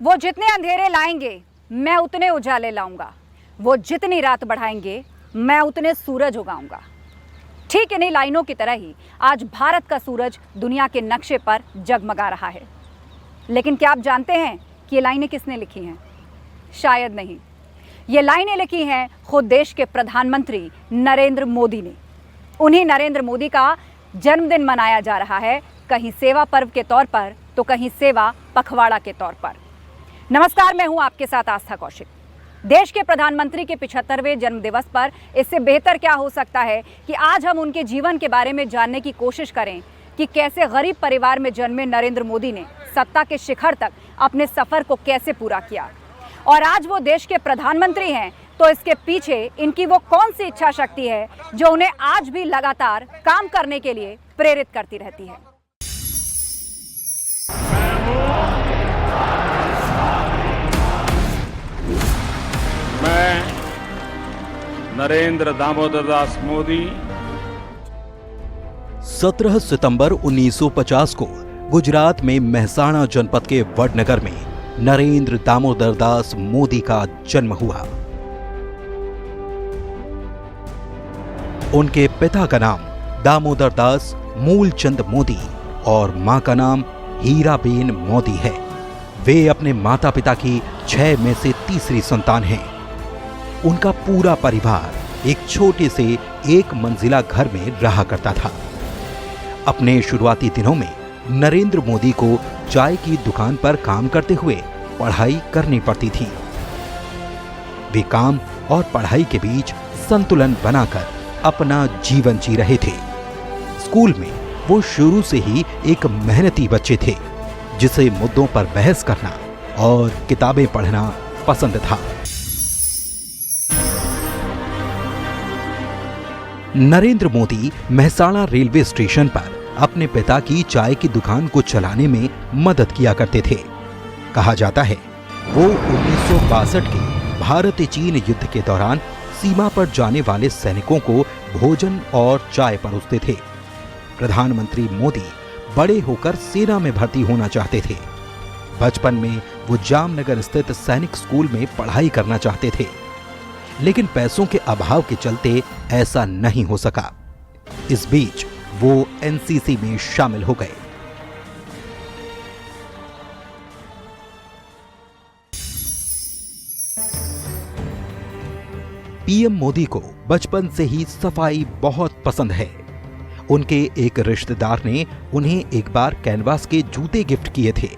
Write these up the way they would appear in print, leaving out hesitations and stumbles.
वो जितने अंधेरे लाएंगे मैं उतने उजाले लाऊंगा, वो जितनी रात बढ़ाएंगे मैं उतने सूरज उगाऊंगा। ठीक इन्हीं लाइनों की तरह ही आज भारत का सूरज दुनिया के नक्शे पर जगमगा रहा है। लेकिन क्या आप जानते हैं कि ये लाइनें किसने लिखी हैं? शायद नहीं। ये लाइनें लिखी हैं खुद देश के प्रधानमंत्री नरेंद्र मोदी ने। उन्हीं नरेंद्र मोदी का जन्मदिन मनाया जा रहा है, कहीं सेवा पर्व के तौर पर तो कहीं सेवा पखवाड़ा के तौर पर। नमस्कार, मैं हूं आपके साथ आस्था कौशिक। देश के प्रधानमंत्री के 75वें जन्म दिवस पर इससे बेहतर क्या हो सकता है कि आज हम उनके जीवन के बारे में जानने की कोशिश करें कि कैसे गरीब परिवार में जन्मे नरेंद्र मोदी ने सत्ता के शिखर तक अपने सफर को कैसे पूरा किया। और आज वो देश के प्रधानमंत्री हैं, तो इसके पीछे इनकी वो कौन सी इच्छा शक्ति है जो उन्हें आज भी लगातार काम करने के लिए प्रेरित करती रहती है। मैं नरेंद्र दामोदर दास मोदी 17 सितंबर 1950 को गुजरात में मेहसाणा जनपद के वडनगर में नरेंद्र दामोदर दास मोदी का जन्म हुआ। उनके पिता का नाम दामोदर दास मूलचंद मोदी और मां का नाम हीराबेन मोदी है। वे अपने माता पिता की 6 में से तीसरी संतान हैं। उनका पूरा परिवार एक छोटे से एक मंजिला घर में रहा करता था। अपने शुरुआती दिनों में नरेंद्र मोदी को चाय की दुकान पर काम करते हुए पढ़ाई करनी पड़ती थी। वे काम और पढ़ाई के बीच संतुलन बनाकर अपना जीवन जी रहे थे। स्कूल में वो शुरू से ही एक मेहनती बच्चे थे, जिसे मुद्दों पर बहस करना और किताबें पढ़ना पसंद था। नरेंद्र मोदी मेहसाणा रेलवे स्टेशन पर अपने पिता की चाय की दुकान को चलाने में मदद किया करते थे। कहा जाता है वो 1962 के भारत चीन युद्ध के दौरान सीमा पर जाने वाले सैनिकों को भोजन और चाय परोसते थे। प्रधानमंत्री मोदी बड़े होकर सेना में भर्ती होना चाहते थे। बचपन में वो जामनगर स्थित सैनिक स्कूल में पढ़ाई करना चाहते थे, लेकिन पैसों के अभाव के चलते ऐसा नहीं हो सका। इस बीच वो एनसीसी में शामिल हो गए। पीएम मोदी को बचपन से ही सफाई बहुत पसंद है। उनके एक रिश्तेदार ने उन्हें एक बार कैनवास के जूते गिफ्ट किए थे,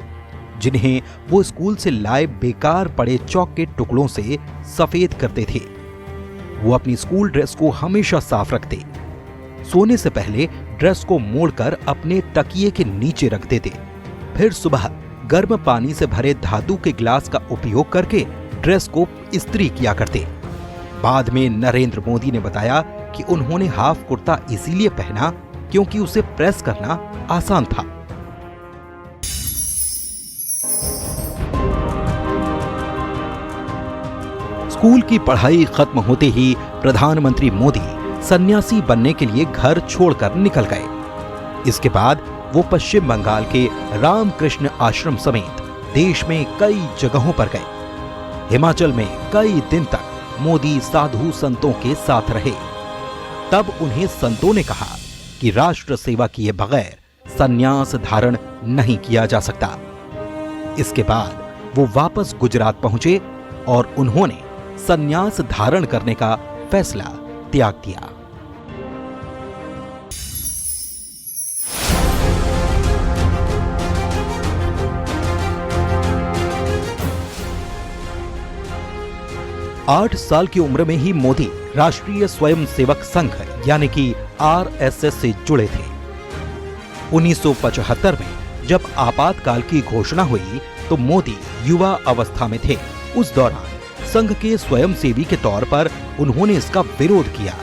जिन्हें वो स्कूल से लाए बेकार पड़े चौक के टुकड़ों से सफेद करते थे। वो अपनी स्कूल ड्रेस को हमेशा साफ रखते। सोने से पहले ड्रेस को मोड़कर अपने तकिए के नीचे रख देते। फिर सुबह गर्म पानी से भरे धातु के गिलास का उपयोग करके ड्रेस को इस्त्री किया करते। बाद में नरेंद्र मोदी ने बताया कि उन्होंने हाफ कुर्ता इसीलिए पहना क्योंकि उसे प्रेस करना आसान था। स्कूल की पढ़ाई खत्म होते ही प्रधानमंत्री मोदी सन्यासी बनने के लिए घर छोड़कर निकल गए। इसके बाद वो पश्चिम बंगाल के रामकृष्ण आश्रम समेत देश में कई जगहों पर गए। हिमाचल में कई दिन तक मोदी साधु संतों के साथ रहे। तब उन्हें संतों ने कहा कि राष्ट्र सेवा किए बगैर संन्यास धारण नहीं किया जा सकता। इसके बाद वो वापस गुजरात पहुंचे और उन्होंने संन्यास धारण करने का फैसला त्याग दिया। आठ साल की उम्र में ही मोदी राष्ट्रीय स्वयंसेवक संघ यानी कि आरएसएस से जुड़े थे। 1975 में जब आपातकाल की घोषणा हुई तो मोदी युवा अवस्था में थे। उस दौरान संघ के स्वयंसेवी के तौर पर उन्होंने इसका विरोध किया।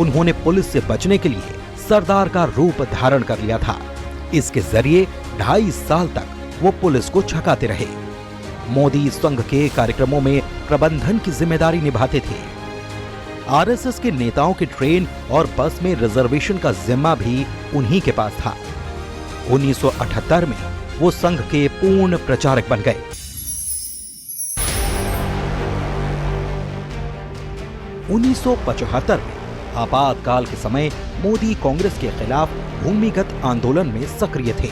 उन्होंने पुलिस से बचने के लिए सरदार का रूप धारण कर लिया था। इसके जरिए 2.5 साल तक वो पुलिस को छकाते रहे। मोदी संघ के कार्यक्रमों में प्रबंधन की जिम्मेदारी निभाते थे। आरएसएस के नेताओं की ट्रेन और बस में रिजर्वेशन का जिम्मा भी उन्हीं के पास था। 1978 में वो संघ के पूर्ण प्रचारक बन गए। 1975 में आपातकाल के समय मोदी कांग्रेस के खिलाफ भूमिगत आंदोलन में सक्रिय थे।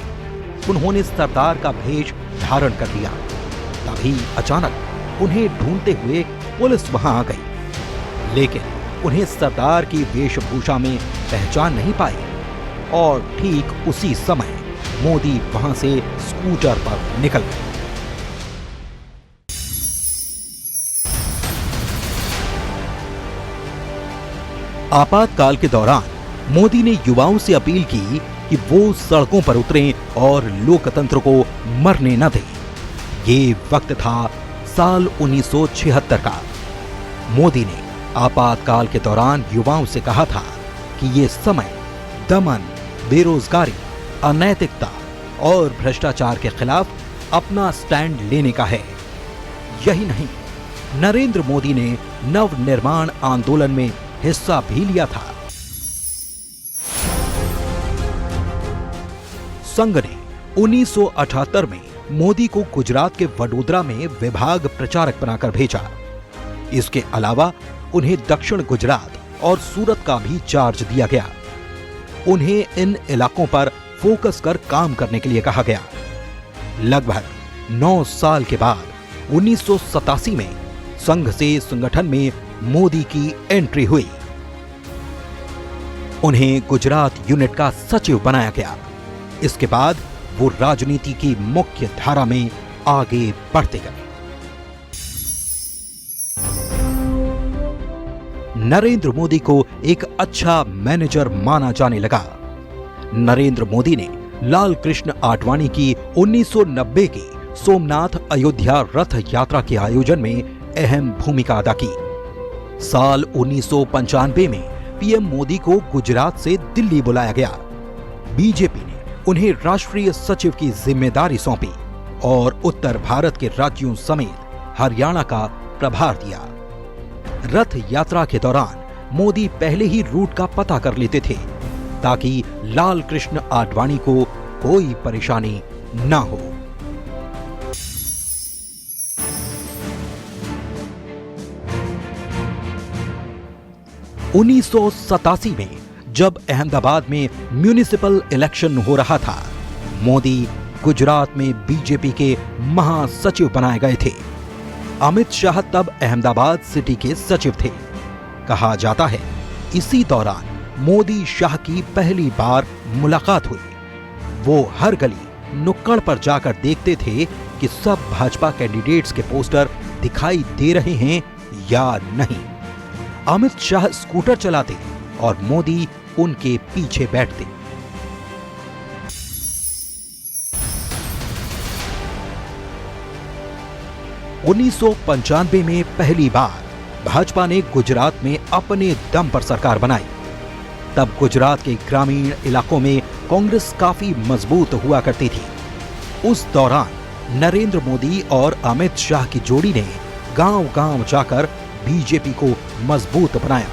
उन्होंने सरदार का भेष धारण कर लिया। तभी अचानक उन्हें ढूंढते हुए पुलिस वहां आ गई, लेकिन उन्हें सरदार की वेशभूषा में पहचान नहीं पाई और ठीक उसी समय मोदी वहां से स्कूटर पर निकल गए। आपातकाल के दौरान मोदी ने युवाओं से अपील की कि वो सड़कों पर उतरें और लोकतंत्र को मरने न दें। ये वक्त था साल 1976 का। मोदी ने आपातकाल के दौरान युवाओं से कहा था कि ये समय दमन, बेरोजगारी, अनैतिकता और भ्रष्टाचार के खिलाफ अपना स्टैंड लेने का है। यही नहीं, नरेंद्र मोदी ने नवनिर्माण आंदोलन में हिस्सा भी लिया था। संघ ने 1978 में मोदी को गुजरात के वडोदरा में विभाग प्रचारक बनाकर भेजा। इसके अलावा उन्हें दक्षिण गुजरात और सूरत का भी चार्ज दिया गया। उन्हें इन इलाकों पर फोकस कर काम करने के लिए कहा गया। लगभग 9 साल के बाद 1987 में संघ से संगठन में मोदी की एंट्री हुई। उन्हें गुजरात यूनिट का सचिव बनाया गया। इसके बाद वो राजनीति की मुख्य धारा में आगे बढ़ते गए। नरेंद्र मोदी को एक अच्छा मैनेजर माना जाने लगा। नरेंद्र मोदी ने लाल कृष्ण आडवाणी की 1990 की सोमनाथ अयोध्या रथ यात्रा के आयोजन में अहम भूमिका अदा की। साल 1995 में पीएम मोदी को गुजरात से दिल्ली बुलाया गया। बीजेपी ने उन्हें राष्ट्रीय सचिव की जिम्मेदारी सौंपी और उत्तर भारत के राज्यों समेत हरियाणा का प्रभार दिया। रथ यात्रा के दौरान मोदी पहले ही रूट का पता कर लेते थे ताकि लाल कृष्ण आडवाणी को कोई परेशानी न हो। उन्नीस में जब अहमदाबाद में म्युनिसिपल इलेक्शन हो रहा था, मोदी गुजरात में बीजेपी के महासचिव बनाए गए थे। अमित शाह तब अहमदाबाद सिटी के सचिव थे। कहा जाता है इसी दौरान मोदी शाह की पहली बार मुलाकात हुई। वो हर गली नुक्कड़ पर जाकर देखते थे कि सब भाजपा कैंडिडेट्स के पोस्टर दिखाई दे रहे हैं या नहीं। अमित शाह स्कूटर चलाते और मोदी उनके पीछे बैठते। उन्नीस में पहली बार भाजपा ने गुजरात में अपने दम पर सरकार बनाई। तब गुजरात के ग्रामीण इलाकों में कांग्रेस काफी मजबूत हुआ करती थी। उस दौरान नरेंद्र मोदी और अमित शाह की जोड़ी ने गांव-गांव जाकर बीजेपी को मजबूत बनाया।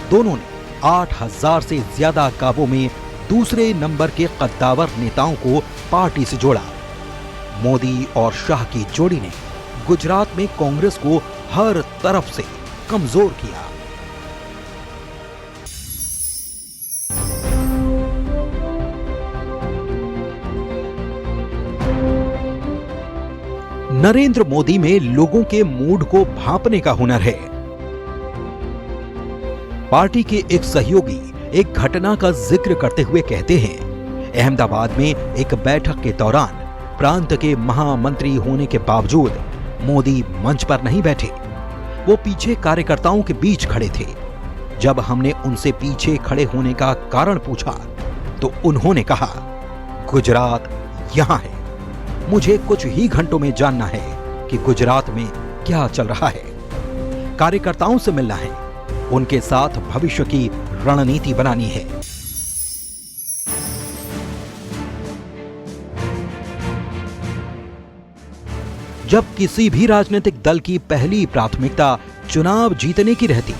दोनों ने 8000 से ज्यादा गांवों में दूसरे नंबर के कद्दावर नेताओं को पार्टी से जोड़ा। मोदी और शाह की जोड़ी ने गुजरात में कांग्रेस को हर तरफ से कमजोर किया। नरेंद्र मोदी में लोगों के मूड को भांपने का हुनर है। पार्टी के एक सहयोगी एक घटना का जिक्र करते हुए कहते हैं, अहमदाबाद में एक बैठक के दौरान प्रांत के महामंत्री होने के बावजूद मोदी मंच पर नहीं बैठे। वो पीछे कार्यकर्ताओं के बीच खड़े थे। जब हमने उनसे पीछे खड़े होने का कारण पूछा तो उन्होंने कहा, गुजरात यहां है, मुझे कुछ ही घंटों में जानना है कि गुजरात में क्या चल रहा है। कार्यकर्ताओं से मिलना है, उनके साथ भविष्य की रणनीति बनानी है। जब किसी भी राजनीतिक दल की पहली प्राथमिकता चुनाव जीतने की रहती,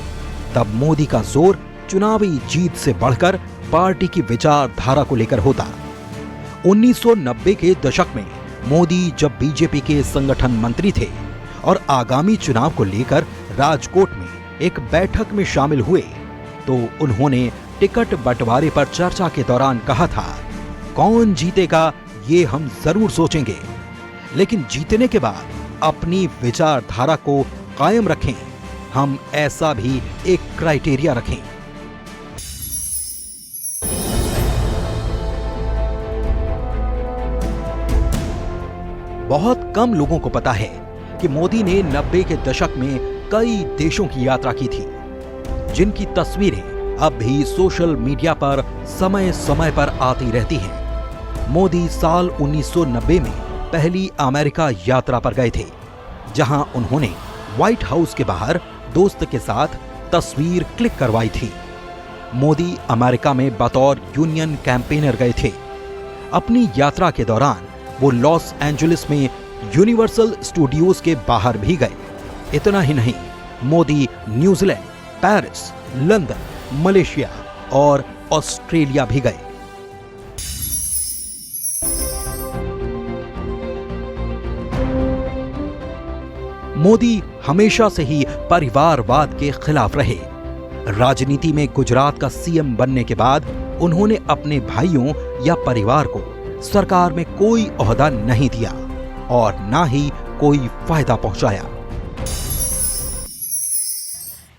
तब मोदी का जोर चुनावी जीत से बढ़कर पार्टी की विचारधारा को लेकर होता। 1990 के दशक में मोदी जब बीजेपी के संगठन मंत्री थे और आगामी चुनाव को लेकर राजकोट में एक बैठक में शामिल हुए तो उन्होंने टिकट बंटवारे पर चर्चा के दौरान कहा था, कौन जीतेगा ये हम जरूर सोचेंगे, लेकिन जीतने के बाद अपनी विचारधारा को कायम रखें। हम ऐसा भी एक क्राइटेरिया रखें। बहुत कम लोगों को पता है कि मोदी ने 90 के दशक में कई देशों की यात्रा की थी, जिनकी तस्वीरें अब भी सोशल मीडिया पर समय समय पर आती रहती हैं। मोदी साल 1990 में पहली अमेरिका यात्रा पर गए थे, जहां उन्होंने व्हाइट हाउस के बाहर दोस्त के साथ तस्वीर क्लिक करवाई थी। मोदी अमेरिका में बतौर यूनियन कैंपेनर गए थे। अपनी यात्रा के दौरान वो लॉस एंजलिस में यूनिवर्सल स्टूडियोज के बाहर भी गए। इतना ही नहीं, Modi New Zealand, Paris, London, Malaysia और ऑस्ट्रेलिया भी गए। मोदी हमेशा से ही परिवारवाद के खिलाफ रहे। राजनीति में गुजरात का सीएम बनने के बाद उन्होंने अपने भाइयों या परिवार को सरकार में कोई ओहदा नहीं दिया और ना ही कोई फायदा पहुंचाया।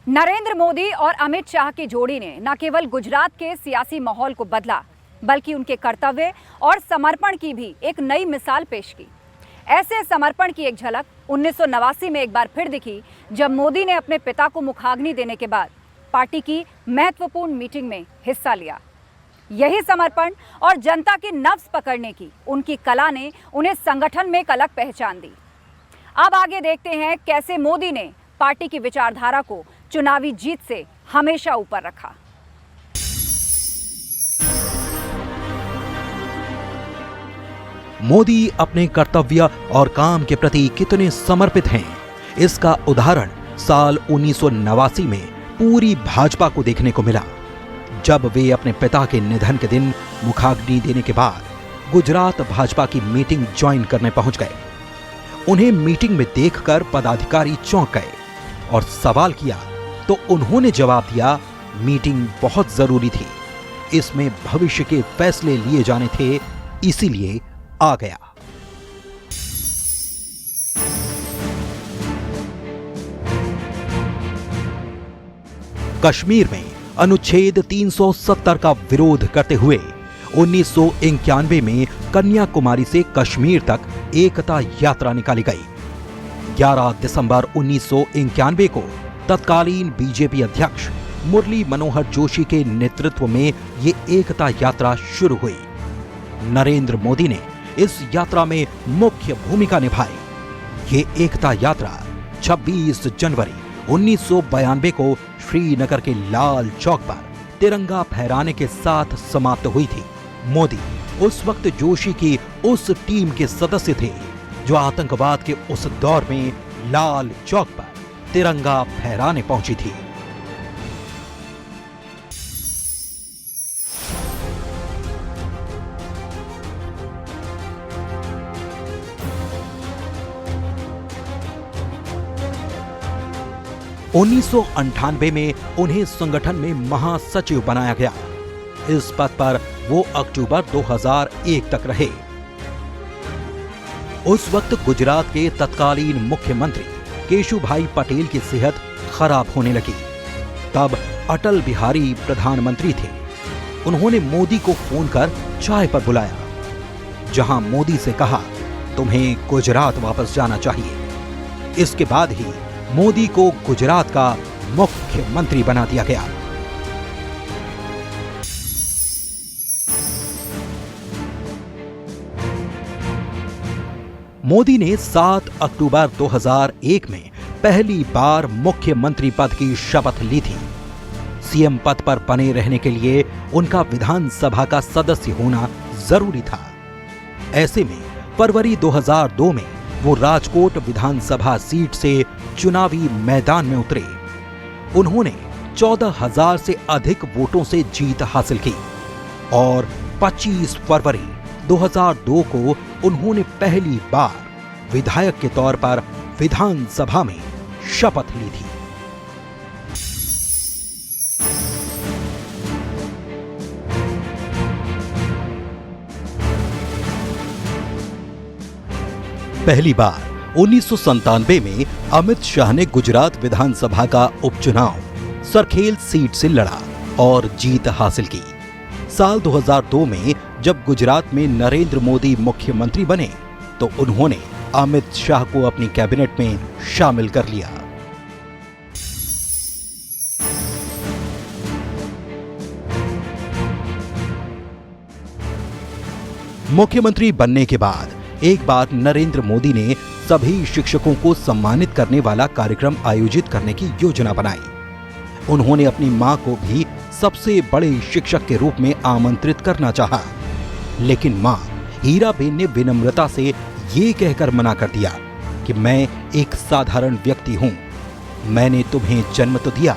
नरेंद्र मोदी और अमित शाह की जोड़ी ने न केवल गुजरात के सियासी माहौल को बदला, बल्कि उनके कर्तव्य और समर्पण की भी एक नई मिसाल पेश की। ऐसे समर्पण की एक झलक 1989 में एक बार फिर दिखी, जब मोदी ने अपने पिता को मुखाग्नि देने के बाद पार्टी की महत्वपूर्ण मीटिंग में हिस्सा लिया। यही समर्पण और जनता की नब्ज पकड़ने की उनकी कला ने उन्हें संगठन में एक अलग पहचान दी। अब आगे देखते हैं कैसे मोदी ने पार्टी की विचारधारा को चुनावी जीत से हमेशा ऊपर रखा। मोदी अपने कर्तव्य और काम के प्रति कितने समर्पित हैं, इसका उदाहरण साल 1989 में पूरी भाजपा को देखने को मिला, जब वे अपने पिता के निधन के दिन मुखाग्नि देने के बाद गुजरात भाजपा की मीटिंग ज्वाइन करने पहुंच गए। उन्हें मीटिंग में देखकर पदाधिकारी चौंक गए और सवाल किया तो उन्होंने जवाब दिया, मीटिंग बहुत जरूरी थी, इसमें भविष्य के फैसले लिए जाने थे, इसीलिए आ गया। कश्मीर में अनुच्छेद 370 का विरोध करते हुए 1991 में कन्याकुमारी से कश्मीर तक एकता यात्रा निकाली गई। 11 दिसंबर 1991 को तत्कालीन बीजेपी अध्यक्ष मुरली मनोहर जोशी के नेतृत्व में ये एकता यात्रा शुरू हुई। नरेंद्र मोदी ने इस यात्रा में मुख्य भूमिका निभाई। ये एकता यात्रा 26 जनवरी 1992 को श्रीनगर के लाल चौक पर तिरंगा फहराने के साथ समाप्त हुई थी। मोदी उस वक्त जोशी की उस टीम के सदस्य थे जो आतंकवाद के उस दौर में लाल चौक पर तिरंगा फहराने पहुंची थी। उन्नीस सौ 98 में उन्हें संगठन में महासचिव बनाया गया। इस पद पर वो अक्टूबर 2001 तक रहे। उस वक्त गुजरात के तत्कालीन मुख्यमंत्री केशुभाई पटेल की सेहत खराब होने लगी। तब अटल बिहारी प्रधानमंत्री थे। उन्होंने मोदी को फोन कर चाय पर बुलाया, जहां मोदी से कहा, तुम्हें गुजरात वापस जाना चाहिए। इसके बाद ही मोदी को गुजरात का मुख्यमंत्री बना दिया गया। मोदी ने 7 अक्टूबर 2001 में पहली बार मुख्यमंत्री पद की शपथ ली थी। सीएम पद पर बने रहने के लिए उनका विधानसभा का सदस्य होना जरूरी था। ऐसे में फरवरी 2002 में वो राजकोट विधानसभा सीट से चुनावी मैदान में उतरे। उन्होंने 14,000 से अधिक वोटों से जीत हासिल की और 25 फरवरी 2002 को उन्होंने पहली बार विधायक के तौर पर विधानसभा में शपथ ली थी। पहली बार 1997 में अमित शाह ने गुजरात विधानसभा का उपचुनाव सरखेल सीट से लड़ा और जीत हासिल की। साल 2002 में जब गुजरात में नरेंद्र मोदी मुख्यमंत्री बने तो उन्होंने अमित शाह को अपनी कैबिनेट में शामिल कर लिया। मुख्यमंत्री बनने के बाद एक बार नरेंद्र मोदी ने सभी शिक्षकों को सम्मानित करने वाला कार्यक्रम आयोजित करने की योजना बनाई। उन्होंने अपनी मां को भी सबसे बड़े शिक्षक के रूप में आमंत्रित करना चाहा, लेकिन मां हीराबेन ने विनम्रता से ये कहकर मना कर दिया कि मैं एक साधारण व्यक्ति हूं। मैंने तुम्हें जन्म तो दिया,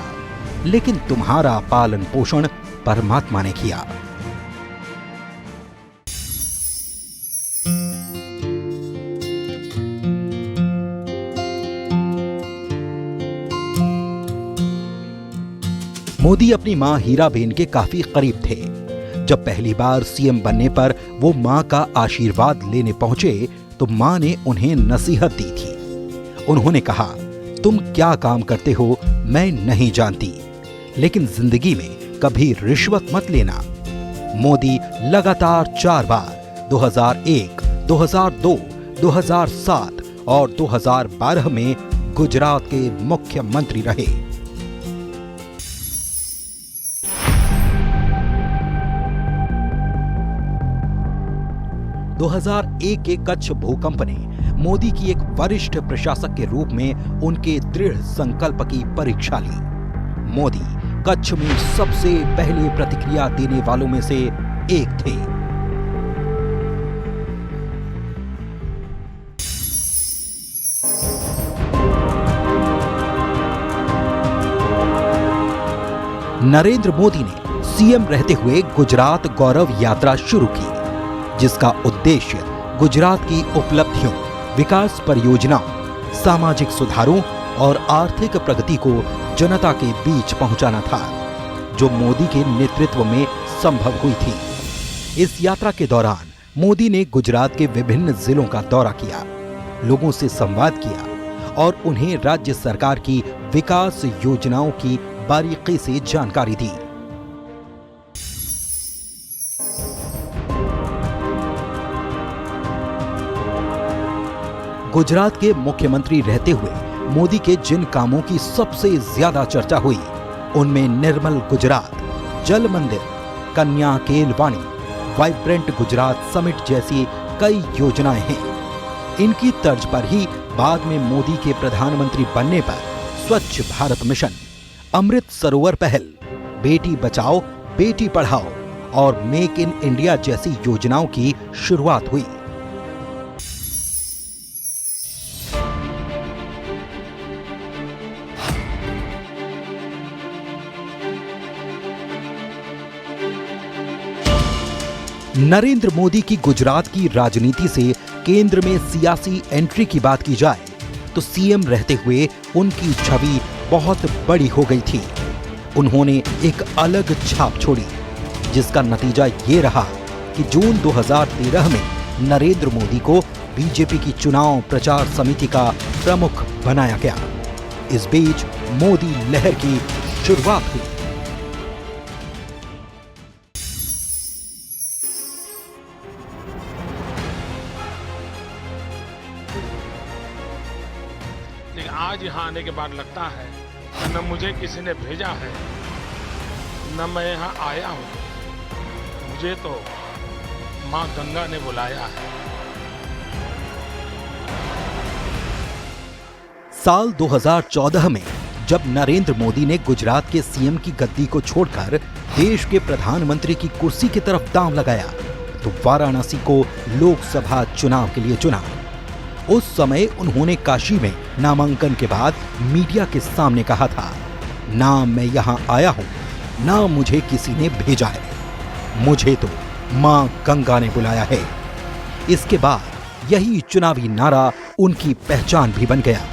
लेकिन तुम्हारा पालन पोषण परमात्मा ने किया। मोदी अपनी मां हीराबेन के काफी करीब थे। जब पहली बार सीएम बनने पर वो मां का आशीर्वाद लेने पहुंचे तो मां ने उन्हें नसीहत दी थी। उन्होंने कहा, तुम क्या काम करते हो मैं नहीं जानती, लेकिन जिंदगी में कभी रिश्वत मत लेना। मोदी लगातार 4 बार 2001, 2002, 2007 और 2012 में गुजरात के मुख्यमंत्री रहे। 2001 के कच्छ भूकंप ने मोदी की एक वरिष्ठ प्रशासक के रूप में उनके दृढ़ संकल्प की परीक्षा ली। मोदी कच्छ में सबसे पहले प्रतिक्रिया देने वालों में से एक थे। नरेंद्र मोदी ने सीएम रहते हुए गुजरात गौरव यात्रा शुरू की, जिसका उद्देश्य गुजरात की उपलब्धियों, विकास परियोजनाओं, सामाजिक सुधारों और आर्थिक प्रगति को जनता के बीच पहुंचाना था, जो मोदी के नेतृत्व में संभव हुई थी। इस यात्रा के दौरान मोदी ने गुजरात के विभिन्न जिलों का दौरा किया, लोगों से संवाद किया और उन्हें राज्य सरकार की विकास योजनाओं की बारीकी से जानकारी दी। गुजरात के मुख्यमंत्री रहते हुए मोदी के जिन कामों की सबसे ज्यादा चर्चा हुई, उनमें निर्मल गुजरात, जल मंदिर, कन्या केलवाणी, वाइब्रेंट गुजरात समिट जैसी कई योजनाएं हैं। इनकी तर्ज पर ही बाद में मोदी के प्रधानमंत्री बनने पर स्वच्छ भारत मिशन, अमृत सरोवर पहल, बेटी बचाओ बेटी पढ़ाओ और मेक इन इंडिया जैसी योजनाओं की शुरुआत हुई। नरेंद्र मोदी की गुजरात की राजनीति से केंद्र में सियासी एंट्री की बात की जाए तो सीएम रहते हुए उनकी छवि बहुत बड़ी हो गई थी। उन्होंने एक अलग छाप छोड़ी, जिसका नतीजा ये रहा कि जून 2013 में नरेंद्र मोदी को बीजेपी की चुनाव प्रचार समिति का प्रमुख बनाया गया। इस बीच मोदी लहर की शुरुआत हुई। आज यहाँ आने के बाद लगता है न मुझे किसी ने भेजा है, न मैं यहाँ आया हूँ, मुझे तो माँ गंगा ने बुलाया है। साल 2014 में जब नरेंद्र मोदी ने गुजरात के सीएम की गद्दी को छोड़कर देश के प्रधानमंत्री की कुर्सी की तरफ दांव लगाया तो वाराणसी को लोकसभा चुनाव के लिए चुना। उस समय उन्होंने काशी में नामांकन के बाद मीडिया के सामने कहा था, ना मैं यहां आया हूं, ना मुझे किसी ने भेजा है, मुझे तो मां गंगा ने बुलाया है। इसके बाद यही चुनावी नारा उनकी पहचान भी बन गया।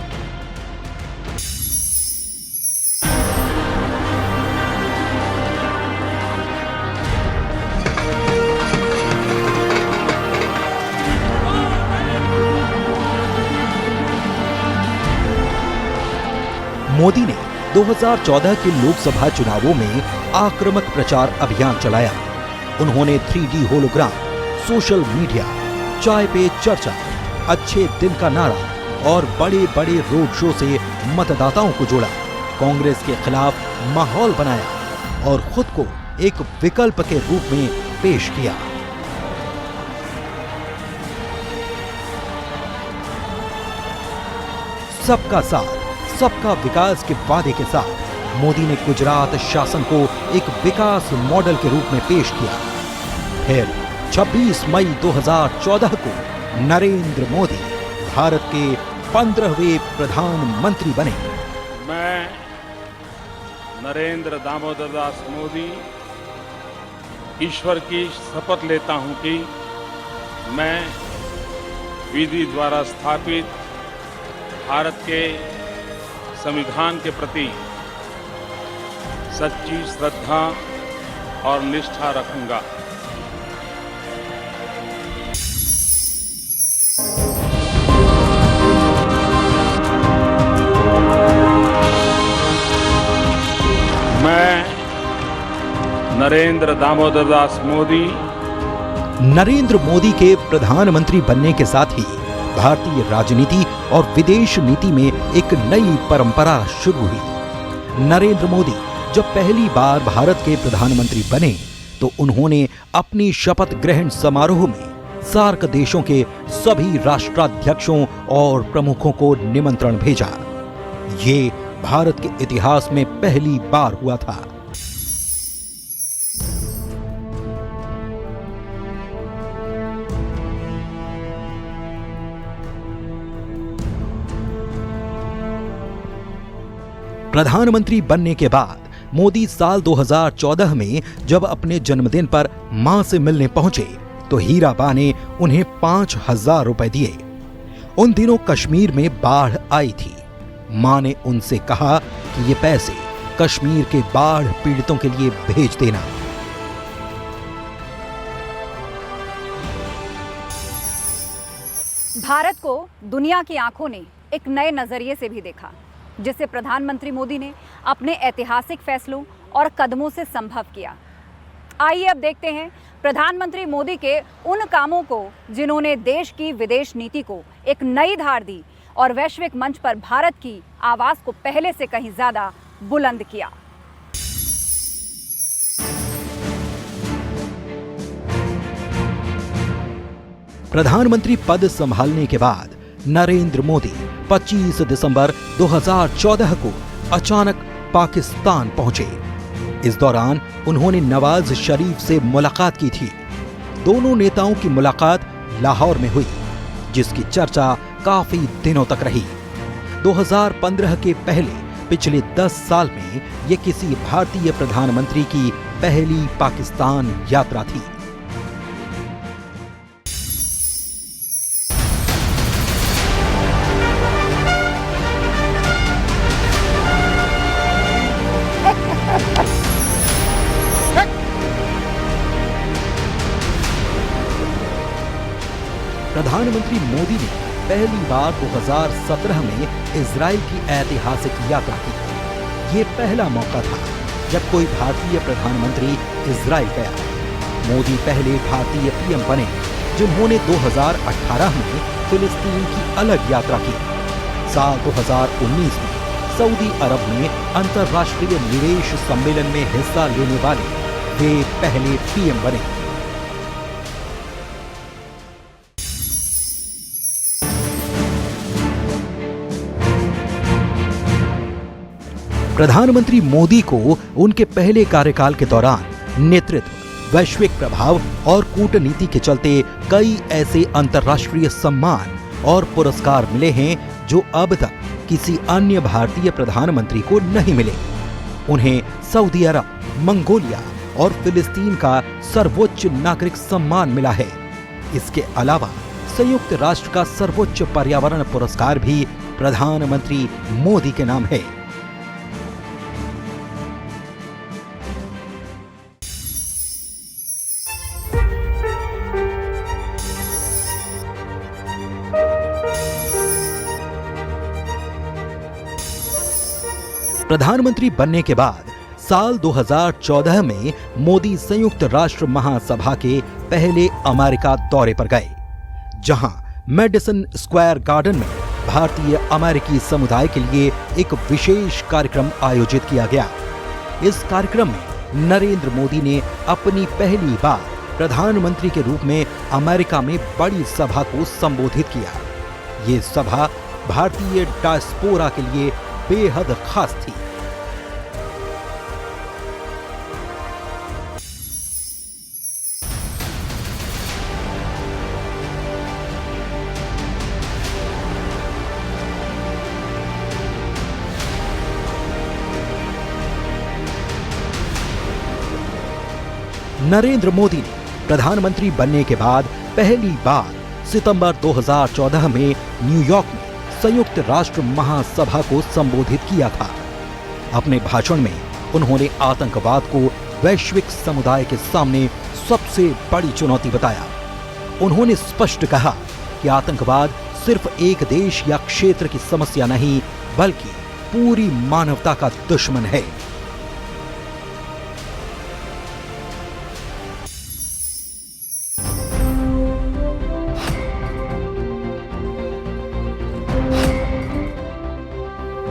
मोदी ने 2014 के लोकसभा चुनावों में आक्रामक प्रचार अभियान चलाया। उन्होंने 3D होलोग्राम, सोशल मीडिया, चाय पे चर्चा, अच्छे दिन का नारा और बड़े बड़े रोड शो से मतदाताओं को जोड़ा, कांग्रेस के खिलाफ माहौल बनाया और खुद को एक विकल्प के रूप में पेश किया। सबका साथ, सबका विकास के वादे के साथ मोदी ने गुजरात शासन को एक विकास मॉडल के रूप में पेश किया। फिर 26 मई 2014 को नरेंद्र मोदी भारत के 15वें प्रधानमंत्री बने। मैं नरेंद्र दामोदर दास मोदी ईश्वर की शपथ लेता हूं कि मैं विधि द्वारा स्थापित भारत के संविधान के प्रति सच्ची श्रद्धा और निष्ठा रखूंगा। मैं नरेंद्र दामोदर दास मोदी नरेंद्र मोदी के प्रधानमंत्री बनने के साथ ही भारतीय राजनीति और विदेश नीति में एक नई परंपरा शुरू हुई। नरेंद्र मोदी जब पहली बार भारत के प्रधानमंत्री बने तो उन्होंने अपनी शपथ ग्रहण समारोह में सार्क देशों के सभी राष्ट्राध्यक्षों और प्रमुखों को निमंत्रण भेजा। ये भारत के इतिहास में पहली बार हुआ था। प्रधानमंत्री बनने के बाद मोदी साल 2014 में जब अपने जन्मदिन पर मां से मिलने पहुंचे तो हीराबा ने उन्हें 5,000 रुपए दिए। उन दिनों कश्मीर में बाढ़ आई थी। मां ने उनसे कहा कि ये पैसे कश्मीर के बाढ़ पीड़ितों के लिए भेज देना। भारत को दुनिया की आंखों ने एक नए नजरिए से भी देखा, जिसे प्रधानमंत्री मोदी ने अपने ऐतिहासिक फैसलों और कदमों से संभव किया। आइए अब देखते हैं प्रधानमंत्री मोदी के उन कामों को जिन्होंने देश की विदेश नीति को एक नई धार दी और वैश्विक मंच पर भारत की आवाज को पहले से कहीं ज्यादा बुलंद किया। प्रधानमंत्री पद संभालने के बाद नरेंद्र मोदी 25 दिसंबर 2014 को अचानक पाकिस्तान पहुंचे। इस दौरान उन्होंने नवाज शरीफ से मुलाकात की थी। दोनों नेताओं की मुलाकात लाहौर में हुई, जिसकी चर्चा काफी दिनों तक रही। 2015 के पहले पिछले 10 साल में ये किसी भारतीय प्रधानमंत्री की पहली पाकिस्तान यात्रा थी। प्रधानमंत्री मोदी ने पहली बार 2017 में इजराइल की ऐतिहासिक यात्रा की। ये पहला मौका था जब कोई भारतीय प्रधानमंत्री इजराइल गया। मोदी पहले भारतीय पीएम बने जिन्होंने 2018 में फिलिस्तीन की अलग यात्रा की। साल 2019 में सऊदी अरब में अंतर्राष्ट्रीय निवेश सम्मेलन में हिस्सा लेने वाले वे पहले पीएम बने। प्रधानमंत्री मोदी को उनके पहले कार्यकाल के दौरान नेतृत्व, वैश्विक प्रभाव और कूटनीति के चलते कई ऐसे अंतर्राष्ट्रीय सम्मान और पुरस्कार मिले हैं जो अब तक किसी अन्य भारतीय प्रधानमंत्री को नहीं मिले। उन्हें सऊदी अरब, मंगोलिया और फिलिस्तीन का सर्वोच्च नागरिक सम्मान मिला है। इसके अलावा संयुक्त राष्ट्र का सर्वोच्च पर्यावरण पुरस्कार भी प्रधानमंत्री मोदी के नाम है। प्रधानमंत्री बनने के बाद साल 2014 में मोदी संयुक्त राष्ट्र महासभा के पहले अमेरिका दौरे पर गए, जहां मेडिसन स्क्वायर गार्डन में भारतीय अमेरिकी समुदाय के लिए एक विशेष कार्यक्रम आयोजित किया गया। इस कार्यक्रम में नरेंद्र मोदी ने अपनी पहली बार प्रधानमंत्री के रूप में अमेरिका में बड़ी सभा को संबोधित किया। ये सभा भारतीय डायस्पोरा के लिए बेहद खास थी। नरेंद्र मोदी ने प्रधानमंत्री बनने के बाद पहली बार सितंबर 2014 में न्यूयॉर्क में संयुक्त राष्ट्र महासभा को संबोधित किया था। अपने भाषण में उन्होंने आतंकवाद को वैश्विक समुदाय के सामने सबसे बड़ी चुनौती बताया। उन्होंने स्पष्ट कहा कि आतंकवाद सिर्फ एक देश या क्षेत्र की समस्या नहीं, बल्कि पूरी मानवता का दुश्मन है।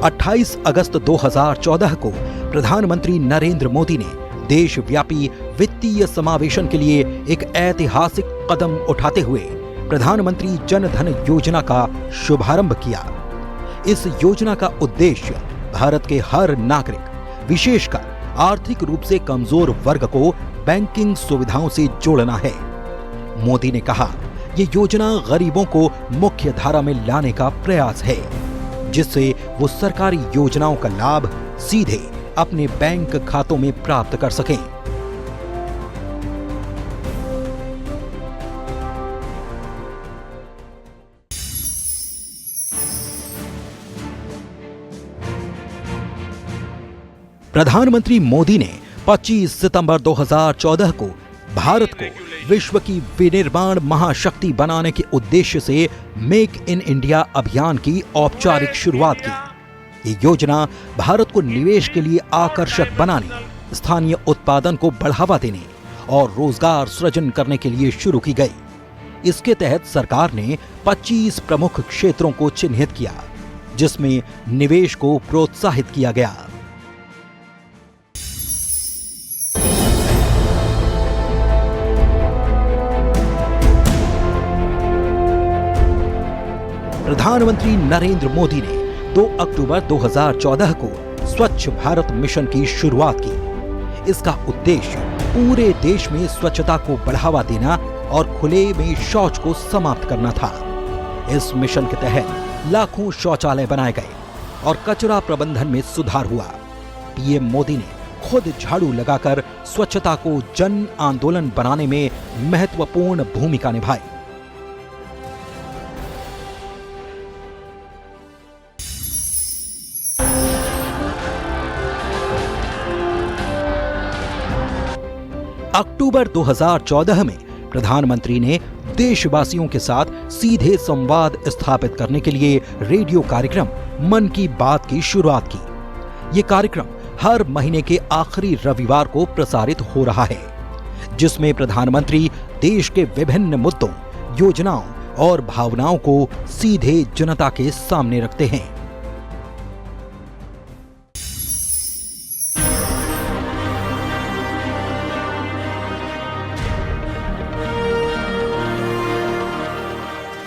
अट्ठाईस अगस्त 2014 को प्रधानमंत्री नरेंद्र मोदी ने देशव्यापी वित्तीय समावेशन के लिए एक ऐतिहासिक कदम उठाते हुए प्रधानमंत्री जन धन योजना का शुभारंभ किया। इस योजना का उद्देश्य भारत के हर नागरिक, विशेषकर आर्थिक रूप से कमजोर वर्ग को बैंकिंग सुविधाओं से जोड़ना है। मोदी ने कहा, ये योजना गरीबों को मुख्य धारा में लाने का प्रयास है, जिससे वो सरकारी योजनाओं का लाभ सीधे अपने बैंक खातों में प्राप्त कर सकें। प्रधानमंत्री मोदी ने 25 सितंबर 2014 को भारत को विश्व की विनिर्माण महाशक्ति बनाने के उद्देश्य से मेक इन इंडिया अभियान की औपचारिक शुरुआत की। ये योजना भारत को निवेश के लिए आकर्षक बनाने, स्थानीय उत्पादन को बढ़ावा देने और रोजगार सृजन करने के लिए शुरू की गई। इसके तहत सरकार ने 25 प्रमुख क्षेत्रों को चिन्हित किया, जिसमें निवेश को प्रोत्साहित किया गया। प्रधानमंत्री नरेंद्र मोदी ने 2 अक्टूबर 2014 को स्वच्छ भारत मिशन की शुरुआत की। इसका उद्देश्य पूरे देश में स्वच्छता को बढ़ावा देना और खुले में शौच को समाप्त करना था। इस मिशन के तहत लाखों शौचालय बनाए गए और कचरा प्रबंधन में सुधार हुआ। पीएम मोदी ने खुद झाड़ू लगाकर स्वच्छता को जन आंदोलन बनाने में महत्वपूर्ण भूमिका निभाई। अक्टूबर 2014 में प्रधानमंत्री ने देशवासियों के साथ सीधे संवाद स्थापित करने के लिए रेडियो कार्यक्रम मन की बात की शुरुआत की। ये कार्यक्रम हर महीने के आखिरी रविवार को प्रसारित हो रहा है, जिसमें प्रधानमंत्री देश के विभिन्न मुद्दों, योजनाओं और भावनाओं को सीधे जनता के सामने रखते हैं।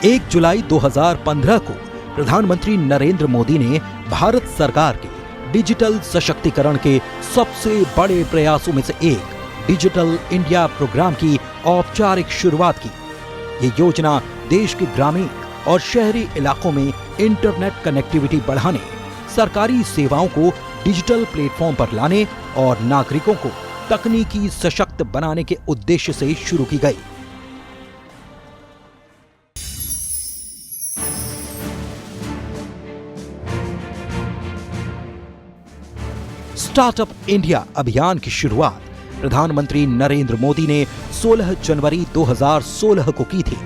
एक जुलाई 2015 को प्रधानमंत्री नरेंद्र मोदी ने भारत सरकार के डिजिटल सशक्तिकरण के सबसे बड़े प्रयासों में से एक डिजिटल इंडिया प्रोग्राम की औपचारिक शुरुआत की। ये योजना देश के ग्रामीण और शहरी इलाकों में इंटरनेट कनेक्टिविटी बढ़ाने, सरकारी सेवाओं को डिजिटल प्लेटफॉर्म पर लाने और नागरिकों को तकनीकी सशक्त बनाने के उद्देश्य से शुरू की गई। स्टार्टअप इंडिया अभियान की शुरुआत प्रधानमंत्री नरेंद्र मोदी ने 16 जनवरी 2016 को की थी।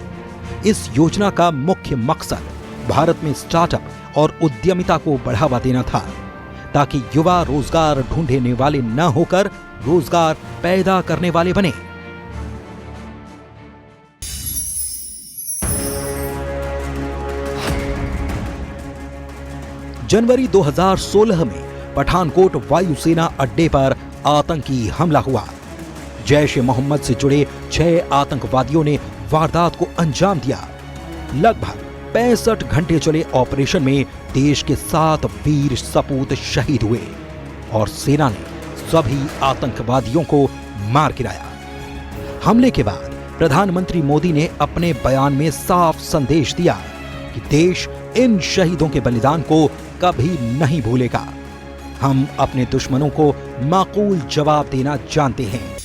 इस योजना का मुख्य मकसद भारत में स्टार्टअप और उद्यमिता को बढ़ावा देना था। ताकि युवा रोजगार ढूंढने वाले न होकर रोजगार पैदा करने वाले बने। जनवरी 2016 में पठानकोट वायुसेना अड्डे पर आतंकी हमला हुआ। जैश ए मोहम्मद से जुड़े 6 आतंकवादियों ने वारदात को अंजाम दिया। लगभग 65 घंटे चले ऑपरेशन में देश के 7 वीर सपूत शहीद हुए और सेना ने सभी आतंकवादियों को मार गिराया। हमले के बाद प्रधानमंत्री मोदी ने अपने बयान में साफ संदेश दिया कि देश इन शहीदों के बलिदान को कभी नहीं भूलेगा। हम अपने दुश्मनों को माकूल जवाब देना जानते हैं।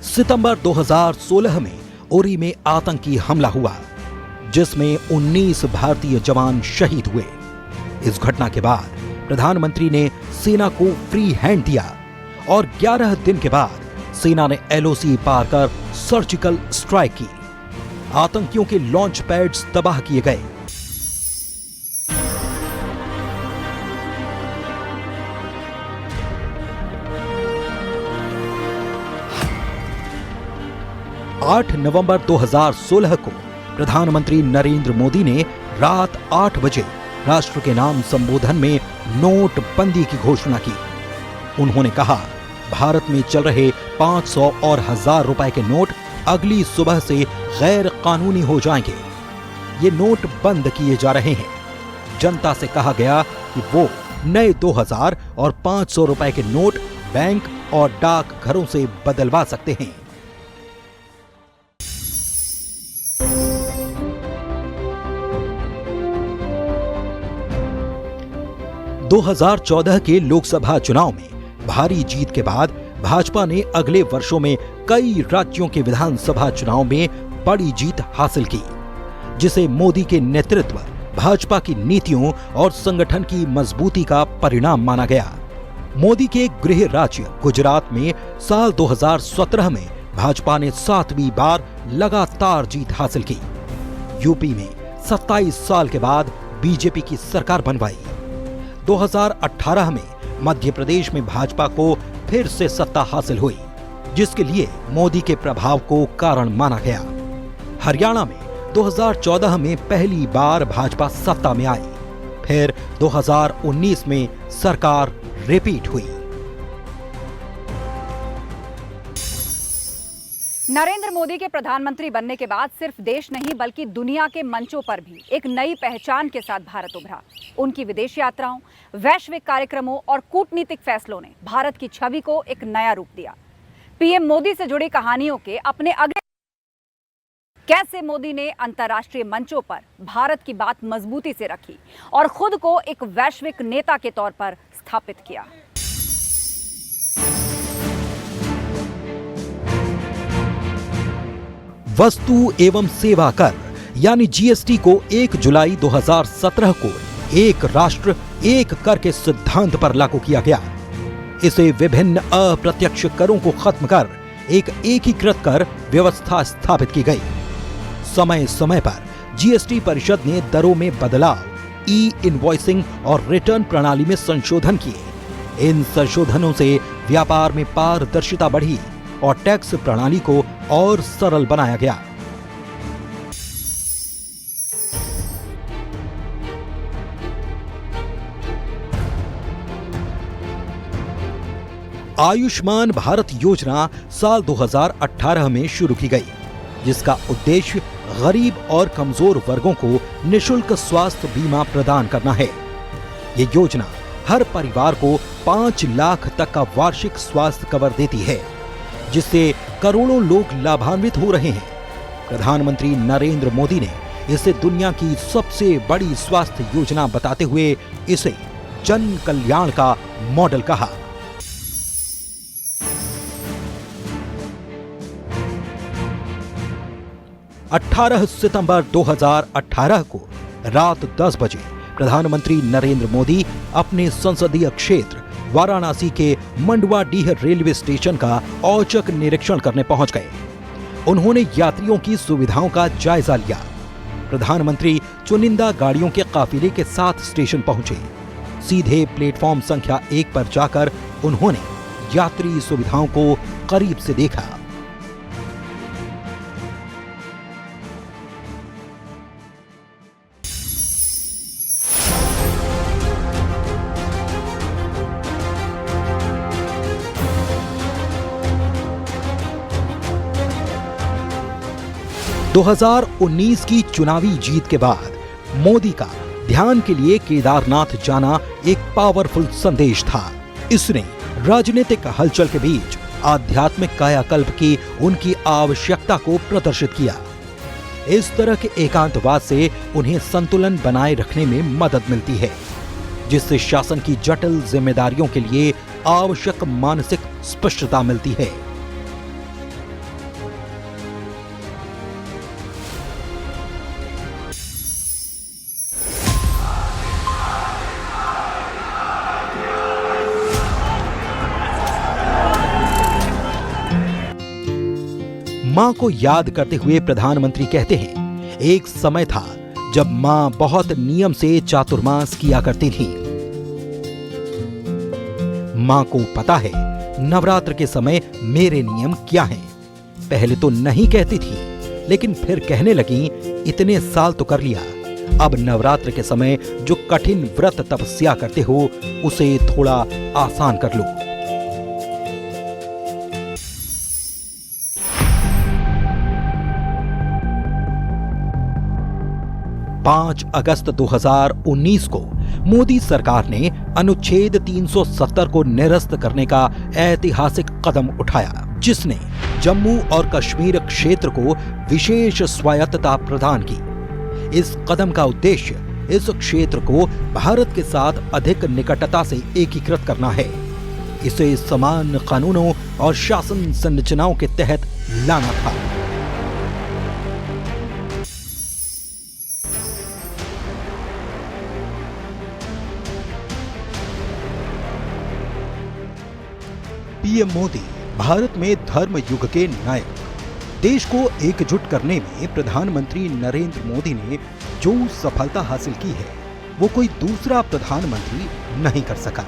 सितंबर 2016 में उरी में आतंकी हमला हुआ, जिसमें 19 भारतीय जवान शहीद हुए। इस घटना के बाद प्रधानमंत्री ने सेना को फ्री हैंड दिया और 11 दिन के बाद सेना ने एलओसी पार कर सर्जिकल स्ट्राइक की। आतंकियों के लॉन्च पैड्स तबाह किए गए। नवंबर 2016 को प्रधानमंत्री नरेंद्र मोदी ने रात 8 बजे राष्ट्र के नाम संबोधन में नोटबंदी की घोषणा की। उन्होंने कहा, भारत में चल रहे 500 और 1000 रुपए के नोट अगली सुबह से गैर कानूनी हो जाएंगे। ये नोट बंद किए जा रहे हैं। जनता से कहा गया कि वो नए 2000 और 500 रुपए के नोट बैंक और डाक घरों से बदलवा सकते हैं। – 2014 के लोकसभा चुनाव में भारी जीत के बाद भाजपा ने अगले वर्षों में कई राज्यों के विधानसभा चुनाव में बड़ी जीत हासिल की, जिसे मोदी के नेतृत्व, भाजपा की नीतियों और संगठन की मजबूती का परिणाम माना गया। मोदी के गृह राज्य गुजरात में साल 2017 में भाजपा ने 7वीं बार लगातार जीत हासिल की। यूपी में 27 साल के बाद बीजेपी की सरकार बनवाई। 2018 में मध्य प्रदेश में भाजपा को फिर से सत्ता हासिल हुई, जिसके लिए मोदी के प्रभाव को कारण माना गया। हरियाणा में 2014 में पहली बार भाजपा सत्ता में आई। फिर 2019 में सरकार रिपीट हुई। नरेंद्र मोदी के प्रधानमंत्री बनने के बाद सिर्फ देश नहीं बल्कि दुनिया के मंचों पर भी एक नई पहचान के साथ भारत उभरा। उनकी विदेश यात्राओं, वैश्विक कार्यक्रमों और कूटनीतिक फैसलों ने भारत की छवि को एक नया रूप दिया। पीएम मोदी से जुड़ी कहानियों के अपने अगले कैसे मोदी ने अंतर्राष्ट्रीय मंचों पर भारत की बात मजबूती से रखी और खुद को एक वैश्विक नेता के तौर पर स्थापित किया। वस्तु एवं सेवा कर यानी जीएसटी को 1 जुलाई 2017 को एक राष्ट्र एक कर के सिद्धांत पर लागू किया गया। इसे विभिन्न अप्रत्यक्ष करों को खत्म कर एक एकीकृत कर व्यवस्था स्थापित की गई। समय समय पर जीएसटी परिषद ने दरों में बदलाव, ई इनवॉइसिंग और रिटर्न प्रणाली में संशोधन किए। इन संशोधनों से व्यापार में पारदर्शिता बढ़ी और टैक्स प्रणाली को और सरल बनाया गया। आयुष्मान भारत योजना साल 2018 में शुरू की गई, जिसका उद्देश्य गरीब और कमजोर वर्गों को निशुल्क स्वास्थ्य बीमा प्रदान करना है। ये योजना हर परिवार को 5 लाख तक का वार्षिक स्वास्थ्य कवर देती है, जिससे करोड़ों लोग लाभान्वित हो रहे हैं। प्रधानमंत्री नरेंद्र मोदी ने इसे दुनिया की सबसे बड़ी स्वास्थ्य योजना बताते हुए इसे जन कल्याण का मॉडल कहा। सितंबर 2018 को रात 10 बजे प्रधानमंत्री नरेंद्र मोदी अपने संसदीय क्षेत्र वाराणसी के मंडवाडीह रेलवे स्टेशन का औचक निरीक्षण करने पहुंच गए। उन्होंने यात्रियों की सुविधाओं का जायजा लिया। प्रधानमंत्री चुनिंदा गाड़ियों के काफिले के साथ स्टेशन पहुंचे। सीधे प्लेटफॉर्म संख्या 1 पर जाकर उन्होंने यात्री सुविधाओं को करीब से देखा। दो 2019 की चुनावी जीत के बाद मोदी का ध्यान के लिए केदारनाथ जाना एक पावरफुल संदेश था। इसने राजनीतिक हलचल के बीच आध्यात्मिक कायाकल्प की उनकी आवश्यकता को प्रदर्शित किया। इस तरह के एकांतवाद से उन्हें संतुलन बनाए रखने में मदद मिलती है, जिससे शासन की जटिल जिम्मेदारियों के लिए आवश्यक मानसिक स्पष्टता मिलती है। मां को याद करते हुए प्रधानमंत्री कहते हैं, एक समय था जब मां बहुत नियम से चातुर्मास किया करती थी। मां को पता है नवरात्र के समय मेरे नियम क्या हैं। पहले तो नहीं कहती थी, लेकिन फिर कहने लगी, इतने साल तो कर लिया, अब नवरात्र के समय जो कठिन व्रत तपस्या करते हो उसे थोड़ा आसान कर लो। 5 अगस्त 2019 को मोदी सरकार ने अनुच्छेद 370 को निरस्त करने का ऐतिहासिक कदम उठाया, जिसने जम्मू और कश्मीर क्षेत्र को विशेष स्वायत्तता प्रदान की। इस कदम का उद्देश्य इस क्षेत्र को भारत के साथ अधिक निकटता से एकीकृत करना है। इसे समान कानूनों और शासन संरचनाओं के तहत लाना था। पीएम मोदी भारत में धर्म युग के नायक। देश को एकजुट करने में प्रधानमंत्री नरेंद्र मोदी ने जो सफलता हासिल की है, वो कोई दूसरा प्रधानमंत्री नहीं कर सका।